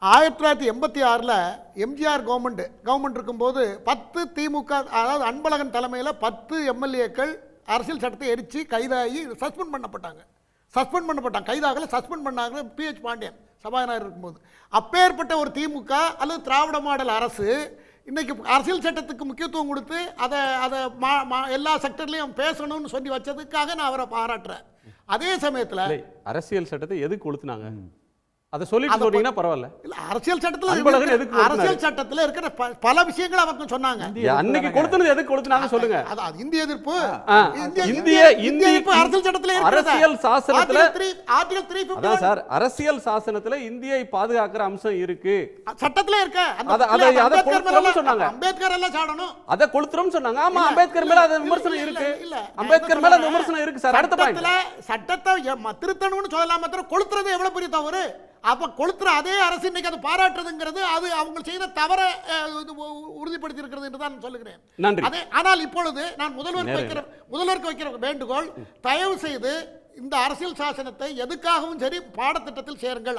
1986 எம்ஜிஆர் கவர்மெண்ட் இருக்கும்போது 10 திமுக, அதாவது அன்பழகன் தலைமையில் 10 எம்எல்ஏக்கள் அரசியல் சட்டத்தை எரித்து கைதாகி சஸ்பெண்ட் பண்ணப்பட்டாங்க. கைதாகல, சஸ்பெண்ட் பண்ணாங்க. PH பாண்டியன் சபாநாயகர் இருக்கும்போது. அப்பேற்பட்ட ஒரு திமுக அல்லது திராவிட மாடல் அரசு இன்னைக்கு அரசியல் சட்டத்துக்கு முக்கியத்துவம் கொடுத்து அதை எல்லா செக்டர்லையும் பேசணும்னு சொல்லி வச்சதுக்காக நான் அவரை பாராட்டுறேன். அதே சமயத்தில் அரசியல் சட்டத்தை எதுக்கு கொளுத்துனாங்க அதை சொல்லிட்டு சொன்னீங்கன்னா பரவாயில்ல. இல்ல, அரசியல் சட்டத்தில் இருக்கிற பல விஷயங்கள் அவங்க சொன்னாங்க. அன்னைக்கு கொடுத்தது எதுக்கு கொடுத்தாங்க சொல்லுங்க. அதாவது இந்திய எதிர்ப்பு, அரசியல் சட்டத்தில் அரசியல் சாசனத்துல ஆர்டிகல் 350 அதான் சார், அரசியல் சாசனத்துல இந்தியை பாதுகாக்கிற அம்சம் இருக்கு, சட்டத்துல இருக்கு. அதை கொளுத்துறோம்னு சொன்னாங்க. அம்பேத்கர் எல்லாம் சாடணும், அதை கொளுத்துறோம்னு சொன்னாங்க. ஆமா, அம்பேத்கர் மேல அது விமர்சனம் இருக்கு. அம்பேத்கர் மேல அந்த விமர்சனம் இருக்கு சார். அடுத்த பாயிண்ட், சட்டத்தை திருத்தணும்னு சொல்லலாம், மாத்திரம் கொளுத்துறது எவ்வளவு பெரிய தவறு. அப்ப கொளுத்துற அதே அரசு இன்னைக்கு அதை பாராட்டுறதுங்கிறது அது அவங்க செய்த தவறை உறுதிப்படுத்தி இருக்கிறது என்று தான் சொல்லுகிறேன். ஆனால் இப்பொழுது நான் முதல்வருக்கு வைக்கிற வேண்டுகோள், தயவு செய்து இந்த அரசியல் சாசனத்தை எதுக்காகவும் சரி பாடத்திட்டத்தில் சேருங்கள்.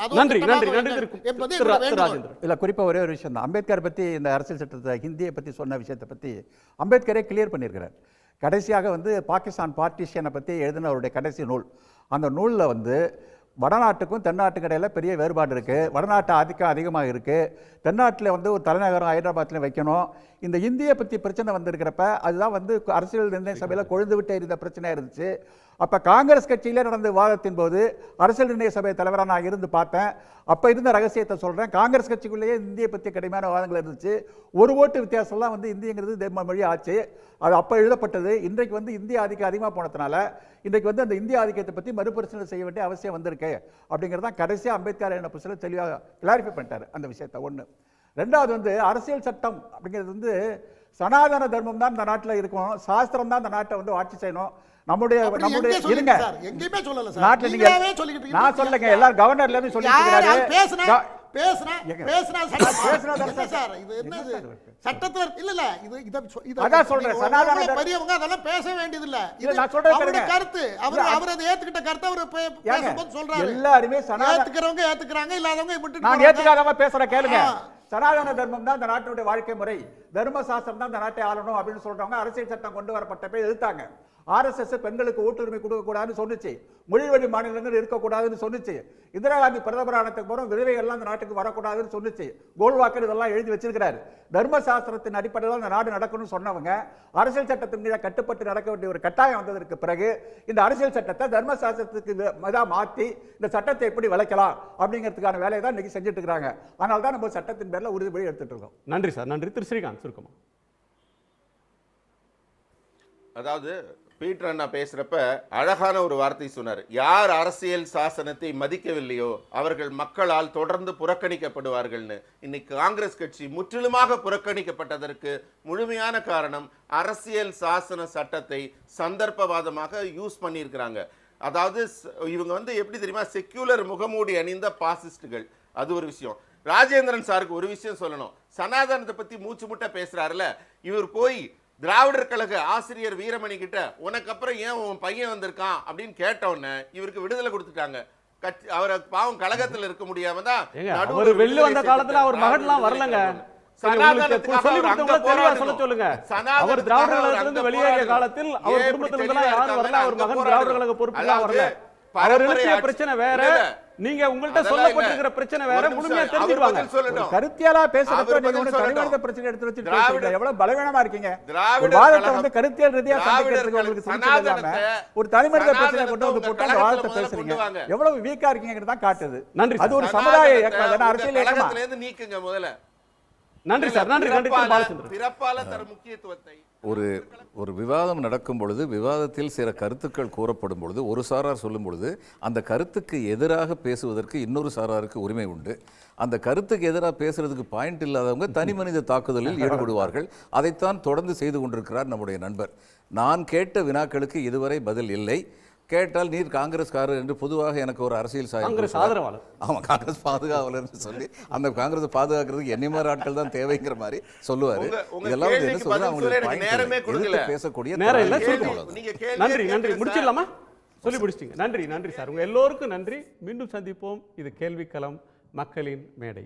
இல்ல, குறிப்பா ஒரே ஒரு விஷயம் தான். அம்பேத்கர் பத்தி, இந்த அரசியல் சட்டத்தை ஹிந்தியை பத்தி சொன்ன விஷயத்தை பத்தி அம்பேத்கரே கிளியர் பண்ணியிருக்கிறார். கடைசியாக வந்து பாகிஸ்தான் பார்ட்டிஷனை பற்றி எழுதின அவருடைய கடைசி நூல், அந்த நூலில் வந்து வடநாட்டுக்கும் தென்னாட்டுக்கு இடையில் பெரிய வேறுபாடு இருக்குது. வடநாட்டு ஆதிக்கம் அதிகமாக இருக்குது. தென்னாட்டில் வந்து ஒரு தலைநகரம் ஹைதராபாத்தில் வைக்கணும். இந்த இந்தியை பற்றி பிரச்சனை வந்திருக்கிறப்ப அதுதான் வந்து அரசியல் நிர்ணய சபையில் கொழுந்து விட்டு இருந்த பிரச்சனையாக இருந்துச்சு. அப்போ காங்கிரஸ் கட்சியிலே நடந்த விவாதத்தின் போது அரசியல் நிர்ணய சபை தலைவராக நான் இருந்து பார்த்தேன். அப்போ இருந்த ரகசியத்தை சொல்கிறேன். காங்கிரஸ் கட்சிக்குள்ளேயே இந்தியை பற்றி கடுமையான விவாதங்கள் இருந்துச்சு. ஒரு ஓட்டு வித்தியாசம்லாம் வந்து இந்திங்கிறது மொழி ஆச்சு. அது அப்போ எழுதப்பட்டது. இன்றைக்கு வந்து இந்திய ஆதிக்கம் அதிகமாக போனதுனால இன்றைக்கு வந்து அந்த இந்திய ஆதிக்கத்தை பற்றி மறுபரிசீலனை செய்ய வேண்டிய அவசியம் வந்திருக்கு அப்படிங்கிறது தான் கடைசியாக அம்பேத்கர் என்ன புத்தகம் தெளிவாக கிளாரிஃபை பண்ணிட்டார் அந்த விஷயத்தை. ஒன்று. ரெண்டாவது வந்து அரசியல் சட்டம் அப்படிங்கிறது வந்து சனாதன தர்மம் தான் இந்த நாட்டில் இருக்கும், சாஸ்திரம் தான் இந்த நாட்டை வந்து ஆட்சி செய்யணும். நம்முடைய இருங்க எங்கேயுமே சொல்லல சார், நாட்டில் நீங்க நான் சொல்லுங்க எல்லாரும் கவர்னர்ல இருந்து சொல்லிட்டு சட்டத்துல இல்ல அதான் சொல்றேன் சனாதன பெரியவங்க அதெல்லாம் பேச வேண்டியது இல்ல. நான் சொல்றேன் கருத்து அவர் அதை ஏத்துக்கிட்ட கருத்து அவர் பேசும்போது சொல்றாரு. எல்லாருமே ஏத்துக்கிறவங்க ஏத்துக்கிறாங்க, இல்லாதவங்க விட்டு நான் ஏத்துக்காதவங்க பேசுறேன் கேளுங்க. சனாதன தர்மம் தான் இந்த நாட்டினுடைய வாழ்க்கை முறை, தர்ம சாஸ்திரம் தான் இந்த நாட்டை ஆளணும் அப்படின்னு சொல்றவங்க அரசியல் சட்டம் கொண்டு வரப்பட்ட போய் எதிர்த்தாங்க. RSS பெண்களுக்கு ஓட்டுரிமை கொடுக்கக்கூடாதுன்னு சொன்னுச்சு, மொழி வழி மாநிலங்கள் இருக்கக்கூடாதுன்னு சொன்னுச்சு, இந்திரா காந்தி பிரதமரானதுக்கு போறோம் விதவைகள்லாம் இந்த நாட்டுக்கு வரக்கூடாதுன்னு சொன்னுச்சு, கோல்வாக்கர் இதெல்லாம் எழுதி வச்சிருக்கிறாரு. தர்ம சாஸ்திரத்தின் அடிப்படையில் இந்த நாடு நடக்கணும்னு சொன்னவங்க அரசியல் சட்டத்தின் கீழே கட்டுப்பட்டு நடக்க வேண்டிய ஒரு கட்டாயம் வந்ததற்கு பிறகு இந்த அரசியல் சட்டத்தை தர்ம சாஸ்திரத்துக்கு மாற்றி இந்த சட்டத்தை எப்படி விளைக்கலாம் அப்படிங்கிறதுக்கான வேலையை தான் இன்னைக்கு செஞ்சுட்டு இருக்காங்க. அதனால தான் நம்ம சட்டத்தின் பேரில் உறுதிமொழி எடுத்துட்டு இருக்கோம். நன்றி சார். நன்றி. திரு ஸ்ரீகாந்த் சுருக்கமா. அதாவது பீட்டர் அண்ணா பேசுறப்ப அழகான ஒரு வார்த்தை சொன்னார். யார் அரசியல் சாசனத்தை மதிக்கவில்லையோ அவர்கள் மக்களால் தொடர்ந்து புறக்கணிக்கப்படுவார்கள்னு. இன்னைக்கு காங்கிரஸ் கட்சி முற்றிலுமாக புறக்கணிக்கப்பட்டதற்கு முழுமையான காரணம் அரசியல் சாசன சட்டத்தை சந்தர்ப்பவாதமாக யூஸ் பண்ணியிருக்கிறாங்க. அதாவது இவங்க வந்து எப்படி தெரியுமா, செக்யூலர் முகமூடி அணிந்த பாசிஸ்டுகள். அது ஒரு விஷயம். ராஜேந்திரன் சாருக்கு ஒரு விஷயம் சொல்லணும். சனாதனத்தை பத்தி மூச்சு முட்டை பேசுறாருல, இவர் போய் திராவிடர் கழக ஆசிரியர் வீரமணி கிட்ட உனக்கு அப்புறம் ஏன் உன் பையன் வந்திருக்கான் அப்படின்னு கேட்டவுடனே இவருக்கு விடுதலை கொடுத்துட்டாங்க. அவரை பாவம் கழகத்தில் இருக்க முடியாம தான் வெளில வந்த காலத்துல அவர் மகன்லாம் வரலங்க. அவர் திராவிடர் கழகத்திலிருந்து வெளியேறிய காலத்தில் அவர் குடும்பத்திலிருந்து யாரும் வரல, அவர் மகன் திராவிடர் கழக பொறுப்புலாம் வரல. அவருக்கு பிரச்சனை வேற, நீங்க உங்கள்ட்ட சொல்லப்பட்டிருக்கிற பிரச்சனை வேற. முழுமையா தெரிஞ்சுவாங்க. கருத்தியலா பேசுறப்ப நீங்க ஒரு தனிமனித பிரச்சனை எடுத்து வச்சிட்டு பேசுறீங்க. எவ்வளவு பலவீனமா இருக்கீங்க. ஒரு வாதத்தை வந்து கருத்தியல் ரீதியா சந்திக்கிறதுக்கு உங்களுக்கு துணிச்சல் இல்லாம ஒரு தனிமனித பிரச்சனை கொண்டு வந்து போட்டு அந்த வாதத்தை பேசுறீங்க. எவ்வளவு வீக்கா இருக்கீங்கன்னு தான் காட்டுது. நன்றி. அது ஒரு சமுதாய இயக்கம், அரசியல் இயக்கமா நீக்குங்க முதல்ல. நன்றி சார். நன்றி. நன்றி பாலச்சந்திரன். பிறப்பால தர முக்கியத்துவத்தை ஒரு விவாதம் நடக்கும் பொழுது விவாதத்தில் சில கருத்துக்கள் கூறப்படும் பொழுது ஒரு சாரார் சொல்லும் பொழுது அந்த கருத்துக்கு எதிராக பேசுவதற்கு இன்னொரு சாராருக்கு உரிமை உண்டு. அந்த கருத்துக்கு எதிராக பேசுறதுக்கு பாயிண்ட் இல்லாதவங்க தனி மனித தாக்குதலில் ஈடுபடுவார்கள். அதைத்தான் தொடர்ந்து செய்து கொண்டிருக்கிறார் நம்முடைய நண்பர். நான் கேட்ட வினாக்களுக்கு இதுவரை பதில் இல்லை. கேட்டால் நீர் காங்கிரஸ்காரர் என்று பொதுவாக எனக்கு ஒரு அரசியல் ஆதரவாளர், ஆமாம் காங்கிரஸ் பாதுகாவலர்னு சொல்லி அந்த காங்கிரஸ் பாதுகாக்கிறதுக்கு என்ன மாதிரி ஆட்கள் தான் தேவைங்கிற மாதிரி சொல்லுவாரு. இதெல்லாம் என்ன சொல்றது, பேசக்கூடிய நேரம் இல்லை. நன்றி. நன்றி. முடிச்சிடலாமா? சொல்லி முடிச்சிட்டீங்க. நன்றி. நன்றி சார். உங்க எல்லோருக்கும் நன்றி. மீண்டும் சந்திப்போம். இது கேள்விக்களம், மக்களின் மேடை.